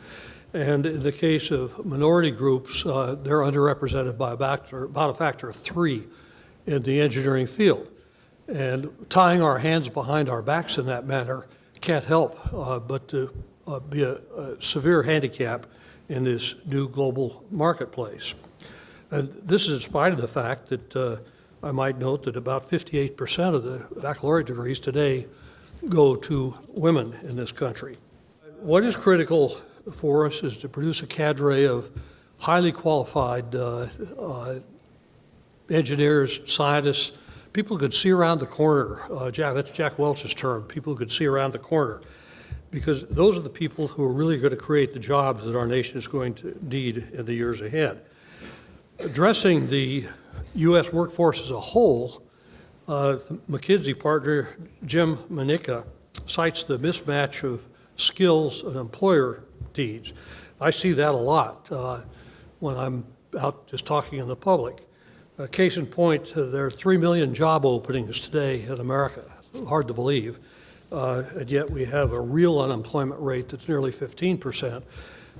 And in the case of minority groups, they're underrepresented by about a factor of 3 in the engineering field. And tying our hands behind our backs in that manner can't help but to be a severe handicap in this new global marketplace. And this is in spite of the fact that I might note that about 58% of the baccalaureate degrees today go to women in this country. What is critical for us is to produce a cadre of highly qualified engineers, scientists, People could see around the corner. That's Jack Welch's term, people who could see around the corner, because those are the people who are really going to create the jobs that our nation is going to need in the years ahead. Addressing the U.S. workforce as a whole, McKinsey partner Jim Manica cites the mismatch of skills and employer needs. I see that a lot when I'm out just talking in the public. Case in point, there are 3 million job openings today in America. Hard to believe. And yet we have a real unemployment rate that's nearly 15%.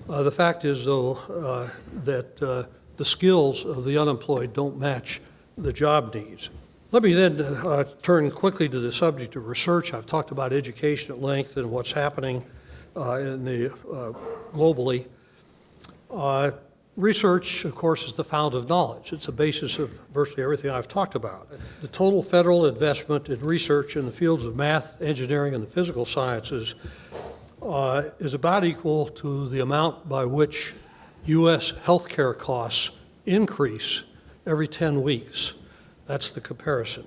The fact is, though, that the skills of the unemployed don't match the job needs. Let me then turn quickly to the subject of research. I've talked about education at length and what's happening globally. Research, of course, is the fount of knowledge. It's the basis of virtually everything I've talked about. The total federal investment in research in the fields of math, engineering, and the physical sciences is about equal to the amount by which U.S. healthcare costs increase every 10 weeks. That's the comparison.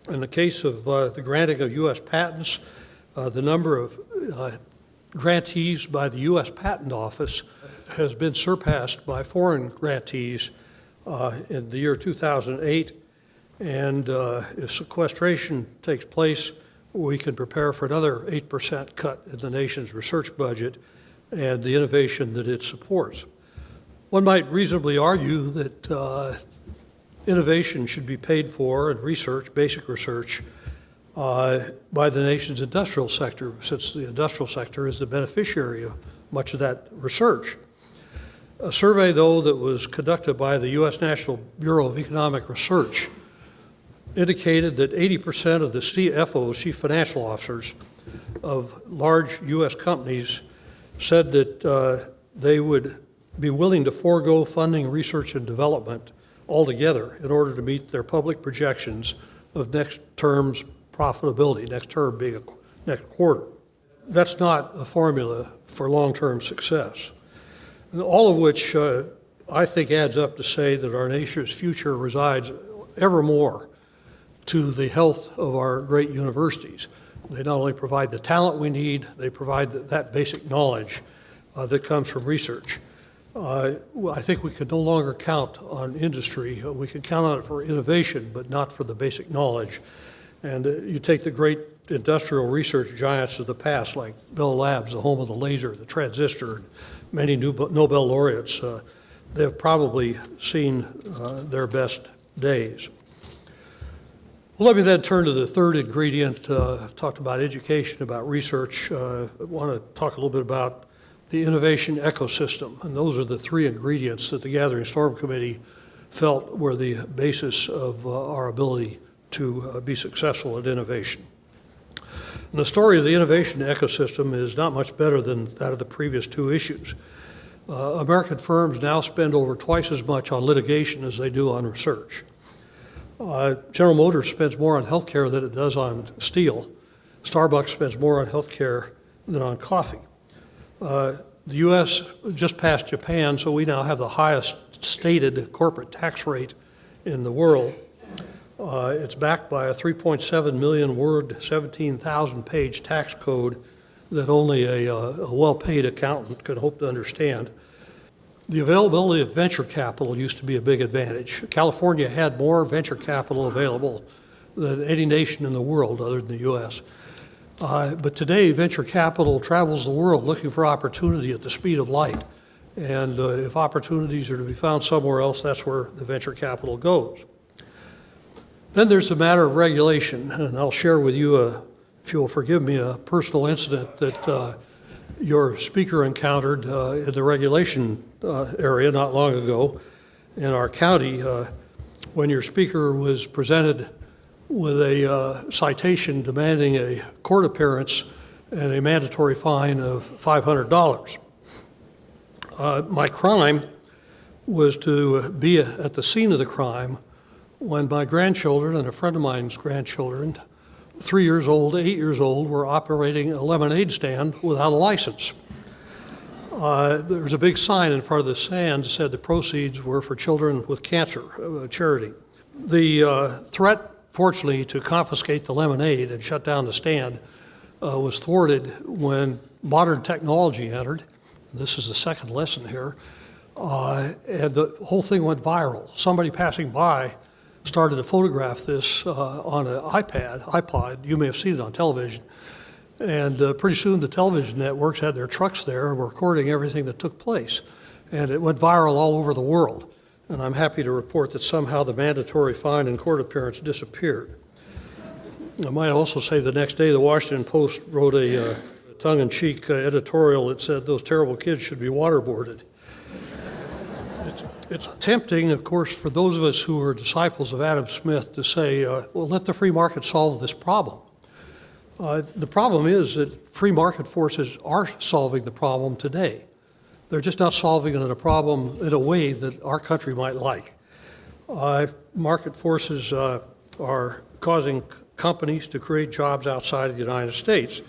In the case of the granting of U.S. patents, the number of grantees by the U.S. Patent Office has been surpassed by foreign grantees in the year 2008. And if sequestration takes place, we can prepare for another 8% cut in the nation's research budget and the innovation that it supports. One might reasonably argue that innovation should be paid for and research, basic research, by the nation's industrial sector, since the industrial sector is the beneficiary of much of that research. A survey, though, that was conducted by the U.S. National Bureau of Economic Research indicated that 80% of the CFOs, chief financial officers, of large U.S. companies said that they would be willing to forego funding research and development altogether in order to meet their public projections of next term's profitability, next term being next quarter. That's not a formula for long-term success. And all of which I think adds up to say that our nation's future resides ever more to the health of our great universities. They not only provide the talent we need, they provide that basic knowledge that comes from research. I think we can no longer count on industry. We can count on it for innovation, but not for the basic knowledge. And you take the great industrial research giants of the past, like Bell Labs, the home of the laser, the transistor, many new Nobel laureates, they've probably seen their best days. Well, let me then turn to the third ingredient. I've talked about education, about research. I want to talk a little bit about the innovation ecosystem. And those are the three ingredients that the Gathering Storm Committee felt were the basis of our ability to be successful at innovation. And the story of the innovation ecosystem is not much better than that of the previous two issues. American firms now spend over twice as much on litigation as they do on research. General Motors spends more on healthcare than it does on steel. Starbucks spends more on healthcare than on coffee. The U.S. just passed Japan, so we now have the highest stated corporate tax rate in the world. It's backed by a 3.7 million word, 17,000 page tax code that only a well-paid accountant could hope to understand. The availability of venture capital used to be a big advantage. California had more venture capital available than any nation in the world other than the U.S. But today, venture capital travels the world looking for opportunity at the speed of light. And if opportunities are to be found somewhere else, that's where the venture capital goes. Then there's the matter of regulation, and I'll share with you, if you'll forgive me, a personal incident that your speaker encountered in the regulation area not long ago in our county when your speaker was presented with a citation demanding a court appearance and a mandatory fine of $500. My crime was to be at the scene of the crime when my grandchildren and a friend of mine's grandchildren, 3 years old, 8 years old, were operating a lemonade stand without a license. There was a big sign in front of the stand that said the proceeds were for children with cancer, charity. The threat fortunately, to confiscate the lemonade and shut down the stand was thwarted when modern technology entered. This is the second lesson here. And the whole thing went viral. Somebody passing by started to photograph this on an iPod. You may have seen it on television. And pretty soon the television networks had their trucks there and were recording everything that took place. And it went viral all over the world. And I'm happy to report that somehow the mandatory fine and court appearance disappeared. I might also say the next day the Washington Post wrote a tongue-in-cheek editorial that said those terrible kids should be waterboarded. It's tempting, of course, for those of us who are disciples of Adam Smith to say, well, let the free market solve this problem. The problem is that free market forces are solving the problem today. They're just not solving it in a way that our country might like. Market forces are causing companies to create jobs outside of the United States.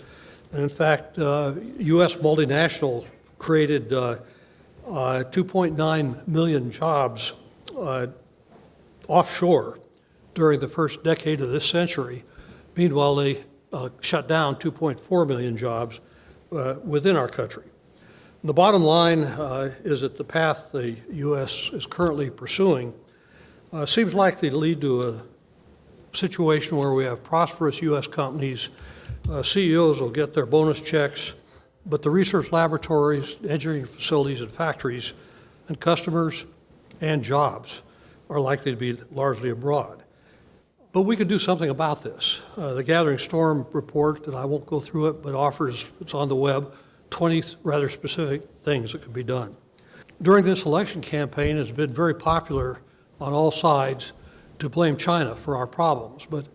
And in fact, U.S. multinational created 2.9 million jobs offshore during the first decade of this century. Meanwhile, they shut down 2.4 million jobs within our country. The bottom line is that the path the U.S. is currently pursuing seems likely to lead to a situation where we have prosperous U.S. companies. CEOs will get their bonus checks, but the research laboratories, engineering facilities, and factories, and customers and jobs are likely to be largely abroad. But we can do something about this. The Gathering Storm report, and I won't go through it, but offers, it's on the web, 20 rather specific things that can be done. During this election campaign, it's been very popular on all sides to blame China for our problems. But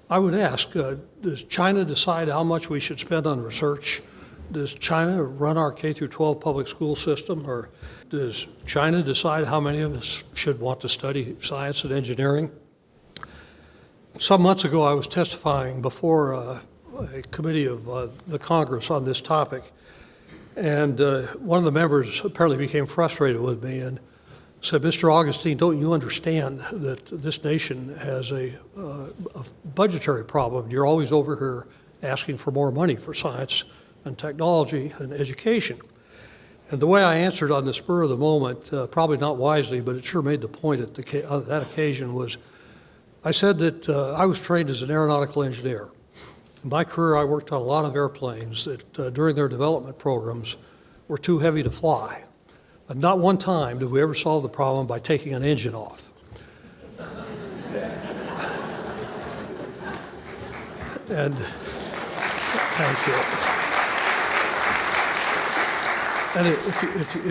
I would ask, does China decide how much we should spend on research? Does China run our K-12 public school system? Or does China decide how many of us should want to study science and engineering? Some months ago, I was testifying before a committee of the Congress on this topic. And one of the members apparently became frustrated with me and said, Mr. Augustine, don't you understand that this nation has a budgetary problem? You're always over here asking for more money for science and technology and education. And the way I answered on the spur of the moment, probably not wisely, but it sure made the point at that occasion, was I said that I was trained as an aeronautical engineer. In my career, I worked on a lot of airplanes that during their development programs were too heavy to fly. And not one time did we ever solve the problem by taking an engine off. And thank you. And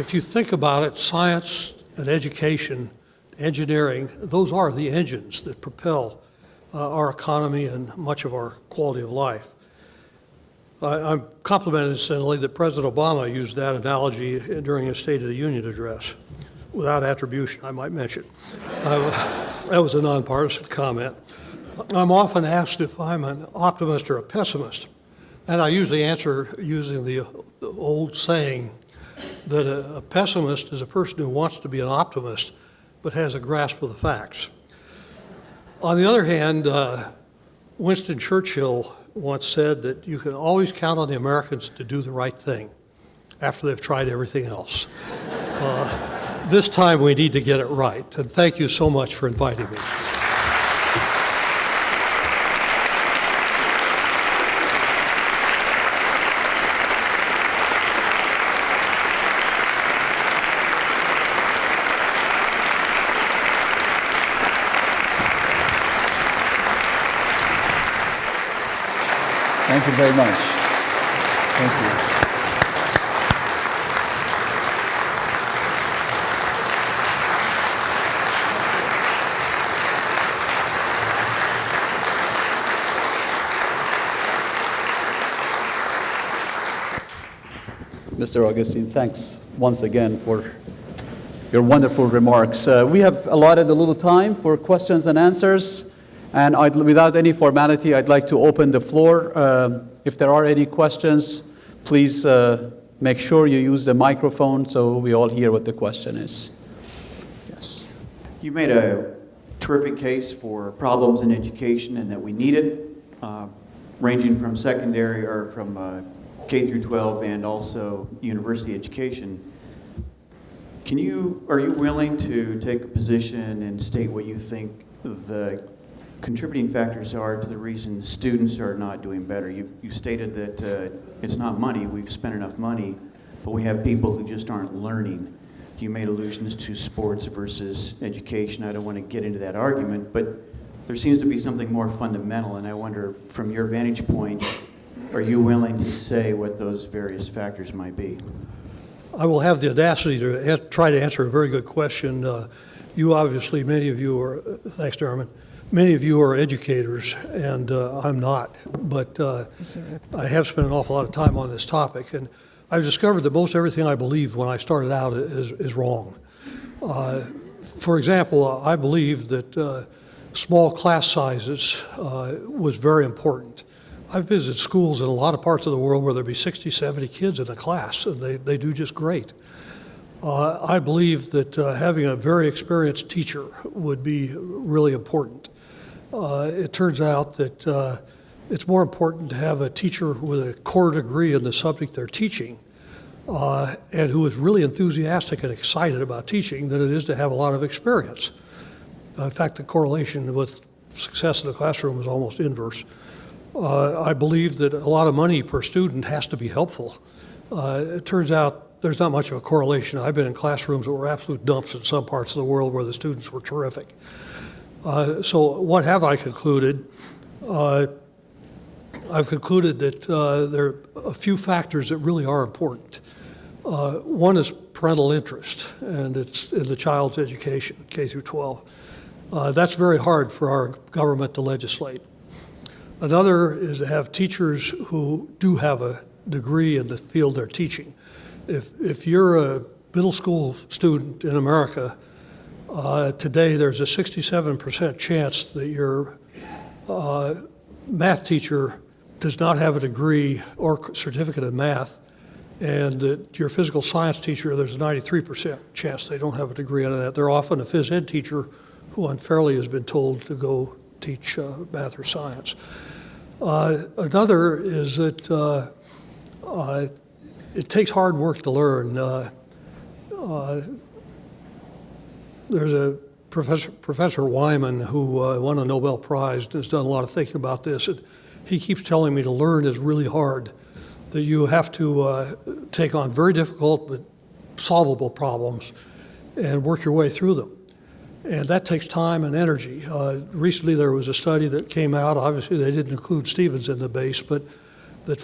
if you think about it, science and education, engineering, those are the engines that propel our economy and much of our quality of life. I'm complimented incidentally that President Obama used that analogy during his State of the Union address, without attribution, I might mention. That was a nonpartisan comment. I'm often asked if I'm an optimist or a pessimist, and I usually answer using the old saying that a pessimist is a person who wants to be an optimist but has a grasp of the facts. On the other hand, Winston Churchill once said that you can always count on the Americans to do the right thing after they've tried everything else. This time we need to get it right, and thank you so much for inviting me. Thank you very much. Thank you. Mr. Augustine, thanks once again for your wonderful remarks. We have allotted a little time for questions and answers. And without any formality, I'd like to open the floor. If there are any questions, please make sure you use the microphone so we all hear what the question is. Yes. You made a terrific case for problems in education and that we need it, ranging from secondary or from K through 12 and also university education. Are you willing to take a position and state what you think the contributing factors are to the reason students are not doing better? You stated that it's not money, we've spent enough money, but we have people who just aren't learning. You made allusions to sports versus education. I don't want to get into that argument, but there seems to be something more fundamental, and I wonder, from your vantage point, are you willing to say what those various factors might be? I will have the audacity to try to answer a very good question. You obviously, many of you are, thanks, Darman, many of you are educators, and I'm not, but I have spent an awful lot of time on this topic, and I've discovered that most everything I believed when I started out is wrong. For example, I believed that small class sizes was very important. I've visited schools in a lot of parts of the world where there'd be 60, 70 kids in a class, and they do just great. I believe that having a very experienced teacher would be really important. It turns out that it's more important to have a teacher with a core degree in the subject they're teaching and who is really enthusiastic and excited about teaching than it is to have a lot of experience. In fact, the correlation with success in the classroom is almost inverse. I believe that a lot of money per student has to be helpful. It turns out there's not much of a correlation. I've been in classrooms that were absolute dumps in some parts of the world where the students were terrific. So what have I concluded? I've concluded that there are a few factors that really are important. One is parental interest, and it's in the child's education, K through 12. That's very hard for our government to legislate. Another is to have teachers who do have a degree in the field they're teaching. If you're a middle school student in America, today there's a 67% chance that your math teacher does not have a degree or certificate in math, and that your physical science teacher, there's a 93% chance they don't have a degree in that. They're often a phys ed teacher who unfairly has been told to go teach math or science. Another is that it takes hard work to learn. There's a Professor Wyman who won a Nobel Prize and has done a lot of thinking about this. And he keeps telling me to learn is really hard, that you have to take on very difficult but solvable problems and work your way through them. And that takes time and energy. Recently there was a study that came out, obviously they didn't include Stevens in the base, but that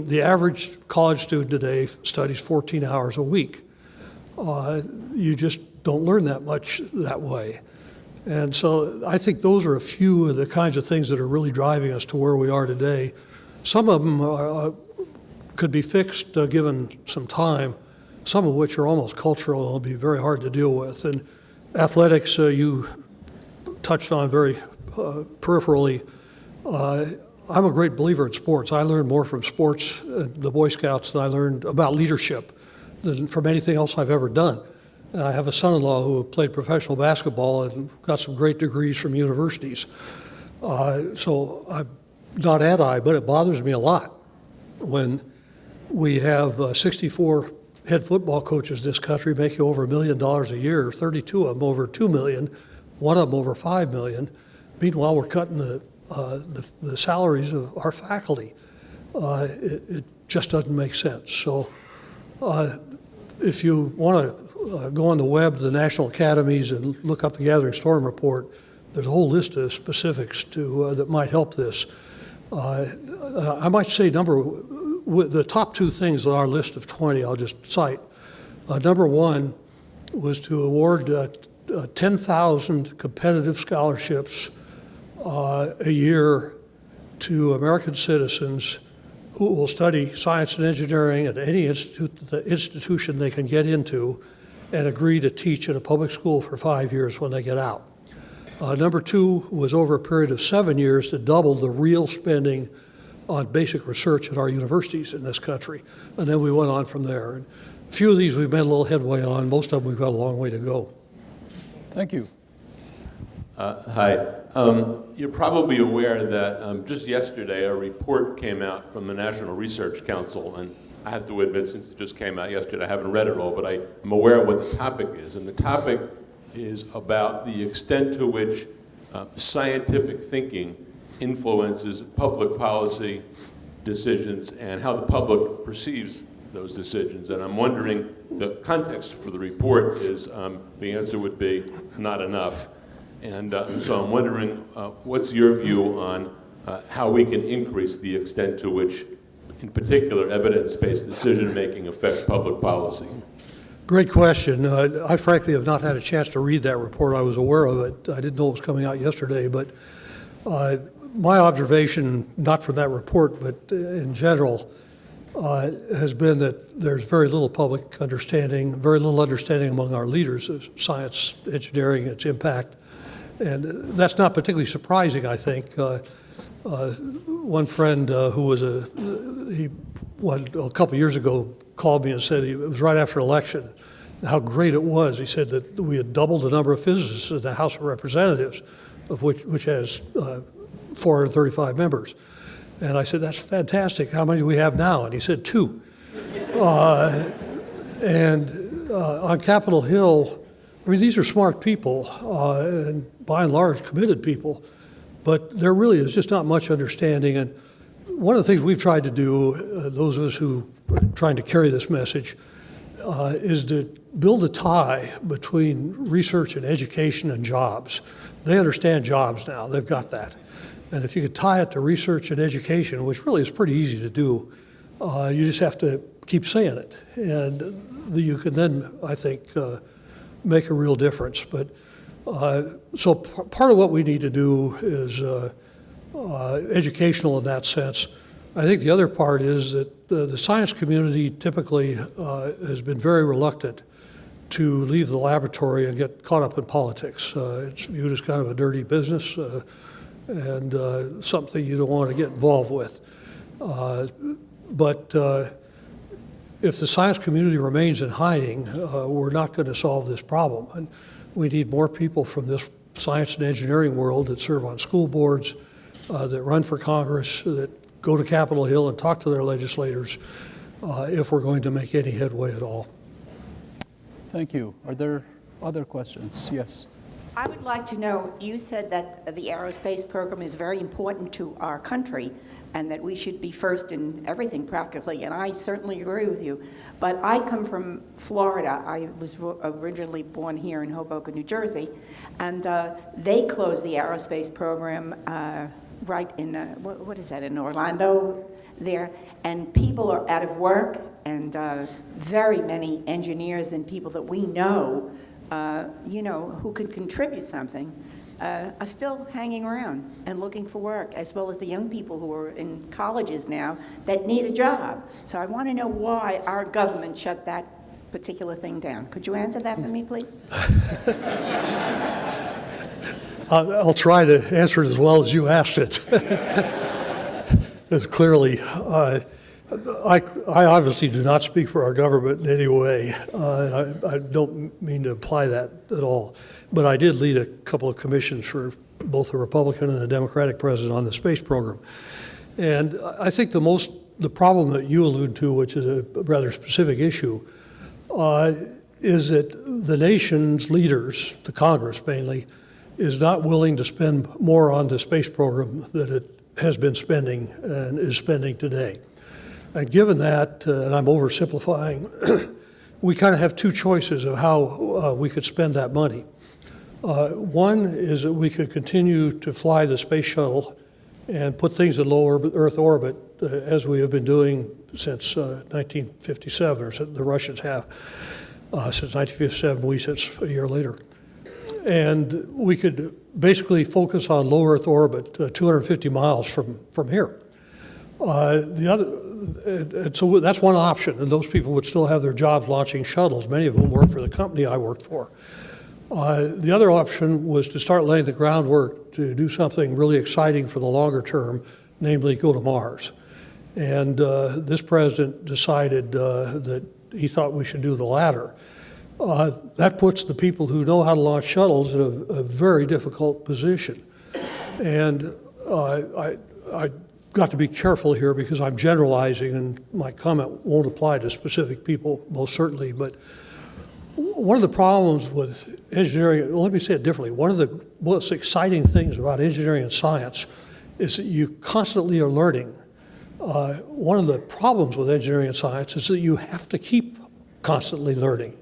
the average college student today studies 14 hours a week. You just don't learn that much that way. And so I think those are a few of the kinds of things that are really driving us to where we are today. Some of them could be fixed given some time, some of which are almost cultural and will be very hard to deal with. And athletics, you touched on very peripherally. I'm a great believer in sports. I learned more from sports, the Boy Scouts, than I learned about leadership than from anything else I've ever done. I have a son-in-law who played professional basketball and got some great degrees from universities. So I'm not anti, but it bothers me a lot when we have 64 head football coaches in this country making over $1 million a year, 32 of them over $2 million, one of them over $5 million. Meanwhile, we're cutting the salaries of our faculty. It just doesn't make sense. So if you want to go on the web to the National Academies and look up the Gathering Storm Report, there's a whole list of specifics that might help this. I might say the top two things on our list of 20, I'll just cite. Number one was to award 10,000 competitive scholarships a year to American citizens who will study science and engineering at any institution they can get into and agree to teach in a public school for 5 years when they get out. Number two was over a period of 7 years to double the real spending on basic research at our universities in this country. And then we went on from there. And a few of these we've made a little headway on. Most of them we've got a long way to go. Thank you. Hi. You're probably aware that just yesterday a report came out from the National Research Council, and I have to admit, since it just came out yesterday, I haven't read it all, but I'm aware of what the topic is. And the topic is about the extent to which scientific thinking influences public policy decisions and how the public perceives those decisions. And I'm wondering, the context for the report is, the answer would be not enough. And so I'm wondering, what's your view on how we can increase the extent to which, in particular, evidence-based decision-making affects public policy? Great question. I frankly have not had a chance to read that report. I was aware of it. I didn't know it was coming out yesterday, but my observation, not from that report, but in general, has been that there's very little public understanding, very little understanding among our leaders of science, engineering, its impact. And that's not particularly surprising, I think. One friend who was a couple years ago called me and said, it was right after election, how great it was. He said that we had doubled the number of physicists in the House of Representatives, of which has 435 members. And I said, that's fantastic. How many do we have now? And he said, 2. On Capitol Hill, I mean, these are smart people, and by and large committed people, but there really is just not much understanding. And one of the things we've tried to do, those of us who are trying to carry this message, is to build a tie between research and education and jobs. They understand jobs now, they've got that. And if you could tie it to research and education, which really is pretty easy to do, you just have to keep saying it. And you can then, I think, make a real difference. But so part of what we need to do is educational in that sense. I think the other part is that the science community typically has been very reluctant to leave the laboratory and get caught up in politics. It's viewed as kind of a dirty business and something you don't want to get involved with. But if the science community remains in hiding, we're not going to solve this problem. And we need more people from this science and engineering world that serve on school boards, that run for Congress, that go to Capitol Hill and talk to their legislators if we're going to make any headway at all. Thank you. Are there other questions? Yes. I would like to know, you said that the aerospace program is very important to our country and that we should be first in everything practically, and I certainly agree with you. But I come from Florida. I was originally born here in Hoboken, New Jersey, and they closed the aerospace program right in, what is that, in Orlando there, and people are out of work, and very many engineers and people that we know, who could contribute something, are still hanging around and looking for work, as well as the young people who are in colleges now that need a job. So I want to know why our government shut that particular thing down. Could you answer that for me, please? I'll try to answer it as well as you asked it. Clearly, I obviously do not speak for our government in any way. I don't mean to imply that at all. But I did lead a couple of commissions for both a Republican and a Democratic president on the space program. And I think the problem that you allude to, which is a rather specific issue, is that the nation's leaders, the Congress mainly, is not willing to spend more on the space program than it has been spending and is spending today. And given that, and I'm oversimplifying, we kind of have two choices of how we could spend that money. One is that we could continue to fly the space shuttle and put things in low Earth orbit, as we have been doing since 1957, or the Russians have. Since 1957, we since a year later. And we could basically focus on low Earth orbit, 250 miles from here. So that's one option, and those people would still have their jobs launching shuttles, many of whom work for the company I worked for. The other option was to start laying the groundwork to do something really exciting for the longer term, namely go to Mars. And this president decided that he thought we should do the latter. that puts the people who know how to launch shuttles in a very difficult position. And I got to be careful here because I'm generalizing and my comment won't apply to specific people, most certainly, but one of the problems with engineering, let me say it differently, one of the most exciting things about engineering and science is that you constantly are learning. One of the problems with engineering and science is that you have to keep constantly learning.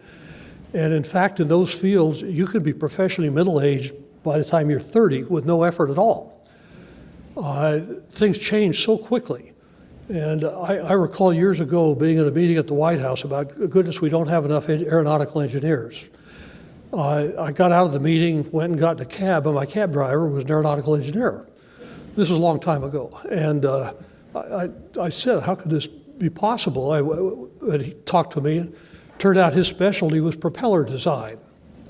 And in fact, in those fields, you could be professionally middle-aged by the time you're 30 with no effort at all. Things change so quickly. And I recall years ago being at a meeting at the White House about, goodness, we don't have enough aeronautical engineers. I got out of the meeting, went and got in a cab, and my cab driver was an aeronautical engineer. This was a long time ago. And I said, how could this be possible? And he talked to me, and turned out his specialty was propeller design.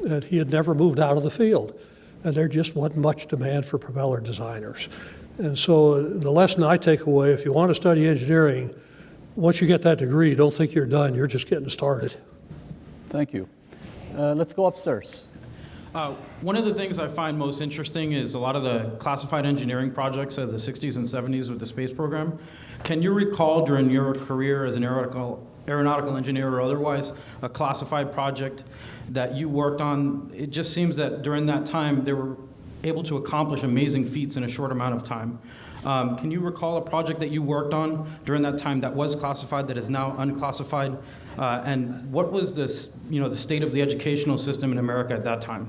And he had never moved out of the field. And there just wasn't much demand for propeller designers. And so the lesson I take away, if you want to study engineering, once you get that degree, don't think you're done. You're just getting started. Thank you. Let's go upstairs. One of the things I find most interesting is a lot of the classified engineering projects of the 60s and 70s with the space program. Can you recall during your career as an aeronautical engineer or otherwise, a classified project that you worked on? It just seems that during that time, they were able to accomplish amazing feats in a short amount of time. Can you recall a project that you worked on during that time that was classified that is now unclassified? And what was this, the state of the educational system in America at that time?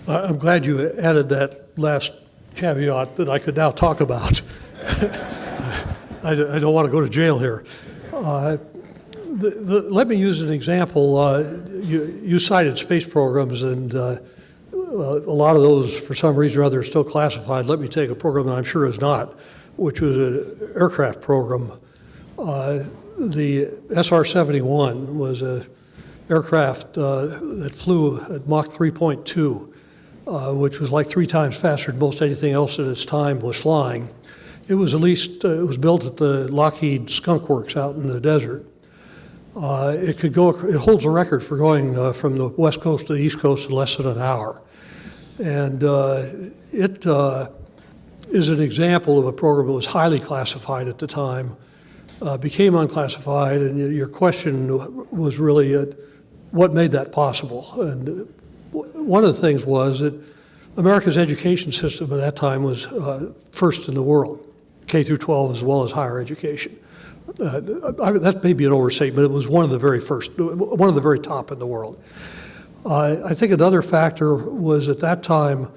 I'm glad you added that last caveat that I could now talk about. I don't want to go to jail here. Let me use an example. You cited space programs, and a lot of those, for some reason or other, are still classified. Let me take a program that I'm sure is not, which was an aircraft program. The SR-71 was an aircraft that flew at Mach 3.2, which was like 3 times faster than most anything else at its time was flying. It was it was built at the Lockheed Skunk Works out in the desert. It holds a record for going from the west coast to the east coast in less than an hour. And it is an example of a program that was highly classified at the time, became unclassified, and your question was really what made that possible. And one of the things was that America's education system at that time was first in the world, K through 12 as well as higher education. That may be an overstatement. It was one of the very first, one of the very top in the world. I think another factor was at that time,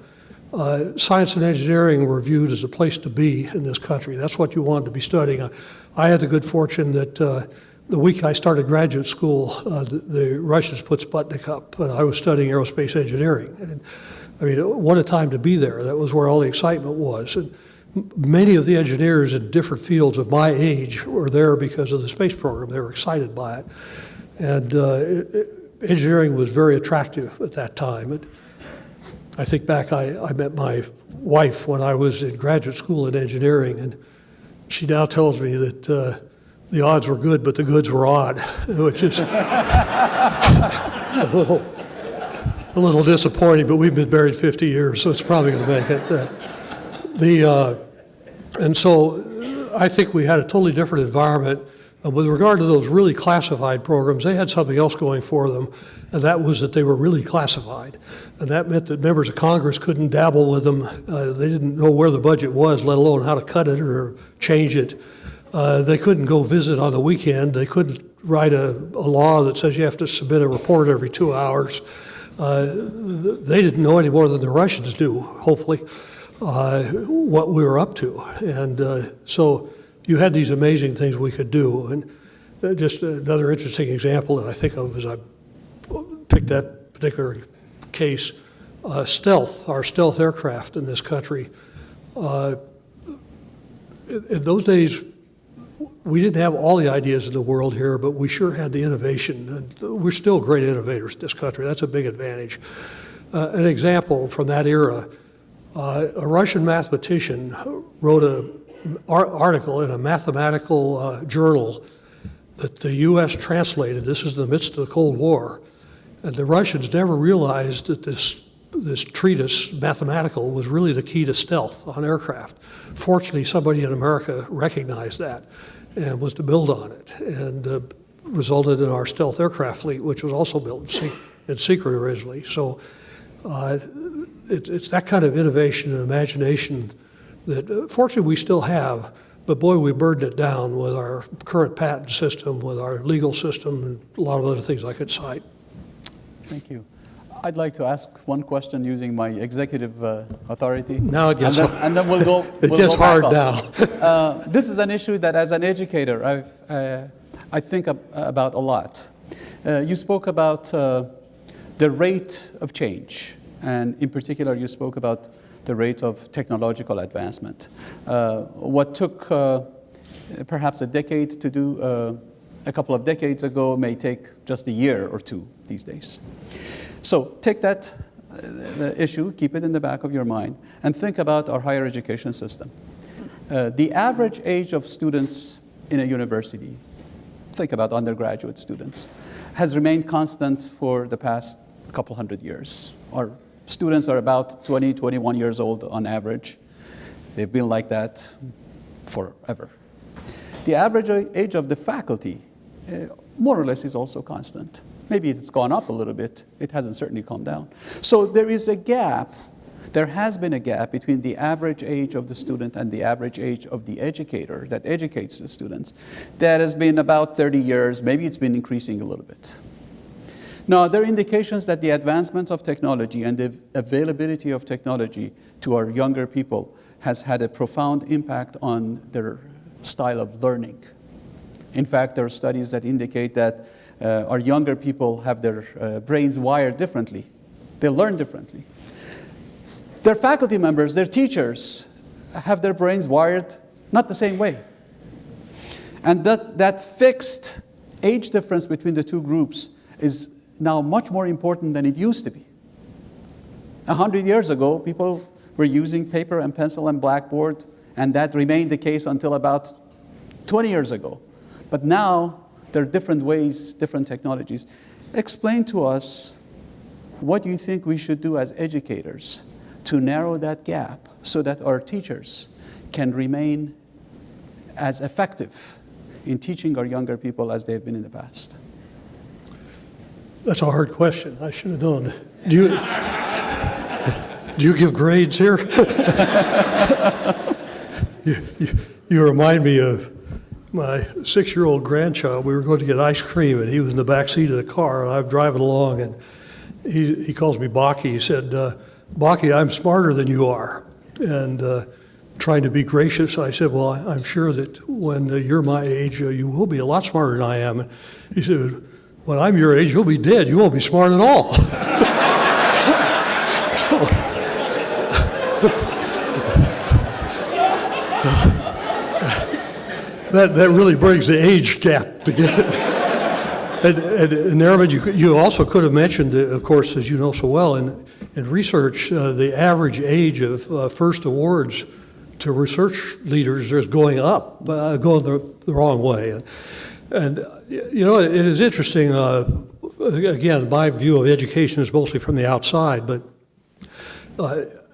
science and engineering were viewed as a place to be in this country. That's what you wanted to be studying. I had the good fortune that the week I started graduate school, the Russians put Sputnik up, and I was studying aerospace engineering. And, I mean, what a time to be there. That was where all the excitement was. And many of the engineers in different fields of my age were there because of the space program. They were excited by it. And engineering was very attractive at that time. And I think back, I met my wife when I was in graduate school in engineering, and she now tells me that the odds were good, but the goods were odd, which is a little disappointing, but we've been married 50 years, so it's probably going to make it. And so I think we had a totally different environment. With regard to those really classified programs, they had something else going for them, and that was that they were really classified. And that meant that members of Congress couldn't dabble with them. They didn't know where the budget was, let alone how to cut it or change it. They couldn't go visit on the weekend. They couldn't write a law that says you have to submit a report every 2 hours. They didn't know any more than the Russians do, hopefully, what we were up to. And so you had these amazing things we could do. And just another interesting example that I think of as I picked that particular case, stealth, our stealth aircraft in this country. In those days, we didn't have all the ideas in the world here, but we sure had the innovation. And we're still great innovators in this country. That's a big advantage. An example from that era, a Russian mathematician wrote an article in a mathematical journal that the U.S. translated. This is in the midst of the Cold War. And the Russians never realized that this treatise, mathematical, was really the key to stealth on aircraft. Fortunately, somebody in America recognized that and was to build on it, and resulted in our stealth aircraft fleet, which was also built in secret originally. So it's that kind of innovation and imagination that fortunately we still have, but boy, we burdened it down with our current patent system, with our legal system, and a lot of other things I could cite. Thank you. I'd like to ask one question using my executive authority. Now it gets and then we'll go. it we'll gets go back hard up. now. This is an issue that, as an educator, I think about a lot. You spoke about the rate of change, and in particular, you spoke about the rate of technological advancement. What took perhaps a decade to do a couple of decades ago may take just a year or two these days. So take that issue, keep it in the back of your mind, and think about our higher education system. The average age of students in a university, think about undergraduate students, has remained constant for the past couple hundred years. Our students are about 20, 21 years old on average. They've been like that forever. The average age of the faculty, more or less, is also constant. Maybe it's gone up a little bit. It hasn't certainly come down. So there is a gap. There has been a gap between the average age of the student and the average age of the educator that educates the students. That has been about 30 years. Maybe it's been increasing a little bit. Now, there are indications that the advancement of technology and the availability of technology to our younger people has had a profound impact on their style of learning. In fact, there are studies that indicate that our younger people have their brains wired differently. They learn differently. Their faculty members, their teachers, have their brains wired not the same way. And that fixed age difference between the two groups is now much more important than it used to be. 100 years ago, people were using paper and pencil and blackboard, and that remained the case until about 20 years ago. But now, there are different ways, different technologies. Explain to us what you think we should do as educators to narrow that gap so that our teachers can remain as effective in teaching our younger people as they've been in the past. That's a hard question. I should have known. Do you give grades here? You remind me of my 6-year-old grandchild. We were going to get ice cream, and he was in the back seat of the car, and I'm driving along, and he calls me Baki. He said, Baki, I'm smarter than you are. And trying to be gracious, I said, well, I'm sure that when you're my age, you will be a lot smarter than I am. And he said, when I'm your age, you'll be dead. You won't be smart at all. That really brings the age gap together. And Nariman, you also could have mentioned, of course, as you know so well, in research, the average age of first awards to research leaders is going up, going the wrong way. And you know, it is interesting, again, my view of education is mostly from the outside, but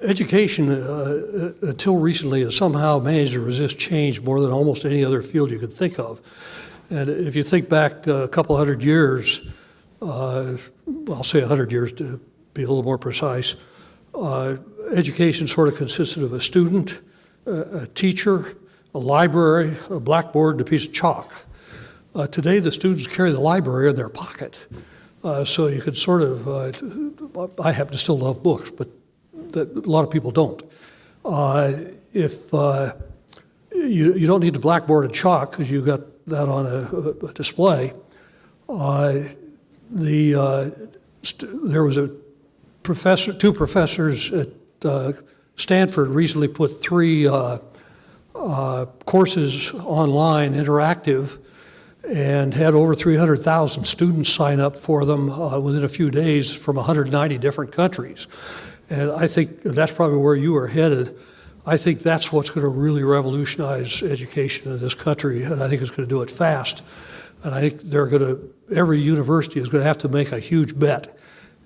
education, until recently, has somehow managed to resist change more than almost any other field you could think of. And if you think back a couple hundred years, I'll say 100 years to be a little more precise, education sort of consisted of a student, a teacher, a library, a blackboard, and a piece of chalk. Today, the students carry the library in their pocket. So you could sort of, I happen to still love books, but a lot of people don't. If you don't need the blackboard and chalk because you got that on a display. There was two professors at Stanford recently put 3 courses online, interactive, and had over 300,000 students sign up for them within a few days from 190 different countries. And I think that's probably where you are headed. I think that's what's going to really revolutionize education in this country, and I think it's going to do it fast. And I think every university is going to have to make a huge bet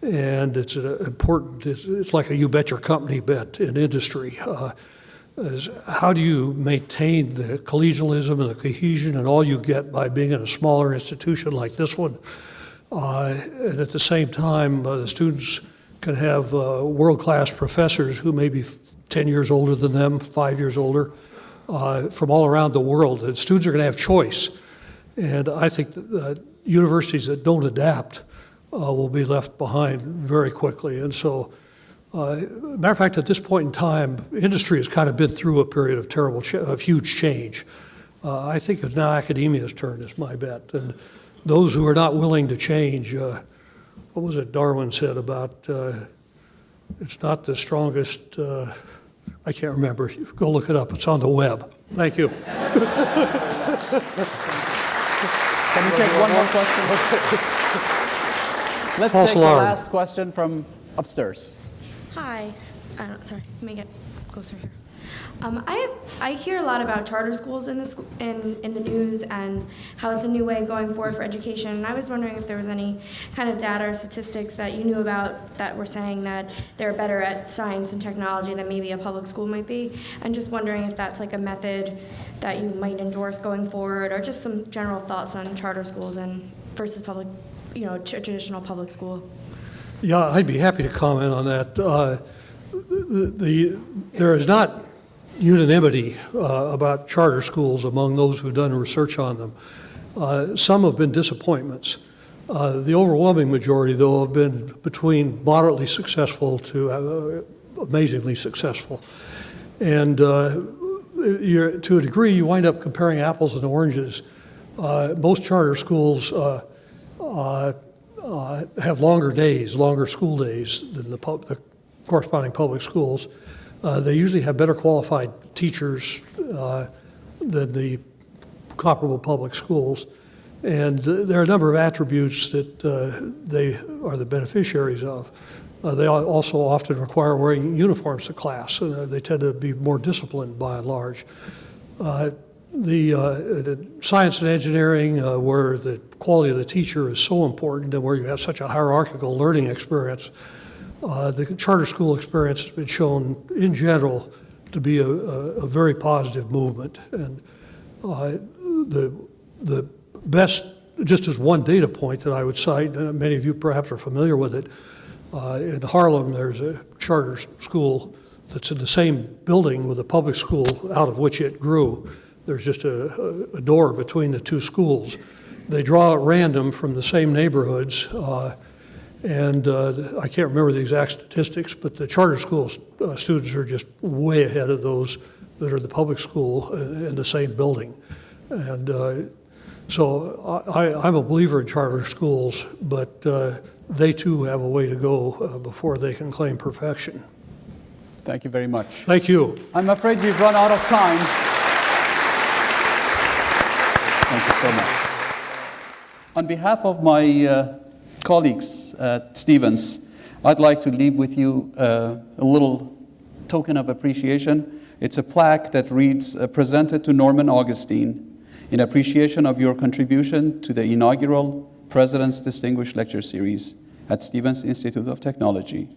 And it's important, it's like a you bet your company bet in industry. Is how do you maintain the collegialism and the cohesion and all you get by being in a smaller institution like this one? And at the same time, the students can have world-class professors who may be 10 years older than them, 5 years older, from all around the world. And students are going to have choice. And I think that universities that don't adapt will be left behind very quickly. And so, matter of fact, at this point in time, industry has kind of been through a period of of huge change. I think it's now academia's turn, is my bet. And those who are not willing to change, what was it Darwin said about it's not the strongest, I can't remember. Go look it up. It's on the web. Thank you. Can we take one more question? Let's False take alarm. the last question from upstairs. Hi. Sorry, let me get closer here. I hear a lot about charter schools in the news and how it's a new way going forward for education. And I was wondering if there was any kind of data or statistics that you knew about that were saying that they're better at science and technology than maybe a public school might be. And just wondering if that's like a method that you might endorse going forward, or just some general thoughts on charter schools and versus public, traditional public school. Yeah, I'd be happy to comment on that. There is not unanimity about charter schools among those who've done research on them. Some have been disappointments. The overwhelming majority, though, have been between moderately successful to amazingly successful. And to a degree, you wind up comparing apples and oranges. Most charter schools have longer days, longer school days than the corresponding public schools. They usually have better qualified teachers than the comparable public schools. And there are a number of attributes that they are the beneficiaries of. They also often require wearing uniforms to class. They tend to be more disciplined by and large. The science and engineering, where the quality of the teacher is so important and where you have such a hierarchical learning experience, the charter school experience has been shown in general to be a very positive movement. And the best, just as one data point that I would cite, many of you perhaps are familiar with it, in Harlem there's a charter school that's in the same building with a public school out of which it grew. There's just a door between the two schools. They draw at random from the same neighborhoods, and I can't remember the exact statistics, but the charter school students are just way ahead of those that are the public school in the same building. And so I'm a believer in charter schools, but they too have a way to go before they can claim perfection. Thank you very much. Thank you. I'm afraid we've run out of time. Thank you so much. On behalf of my colleagues at Stevens, I'd like to leave with you a little token of appreciation. It's a plaque that reads, presented to Norman Augustine in appreciation of your contribution to the inaugural President's Distinguished Lecture Series at Stevens Institute of Technology,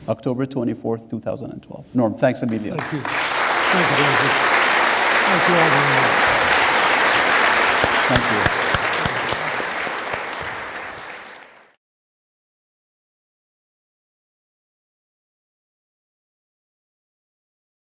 October 24th, 2012. Norm, thanks a million. Thank you. Thank you, David. Thank you all very much. Thank you.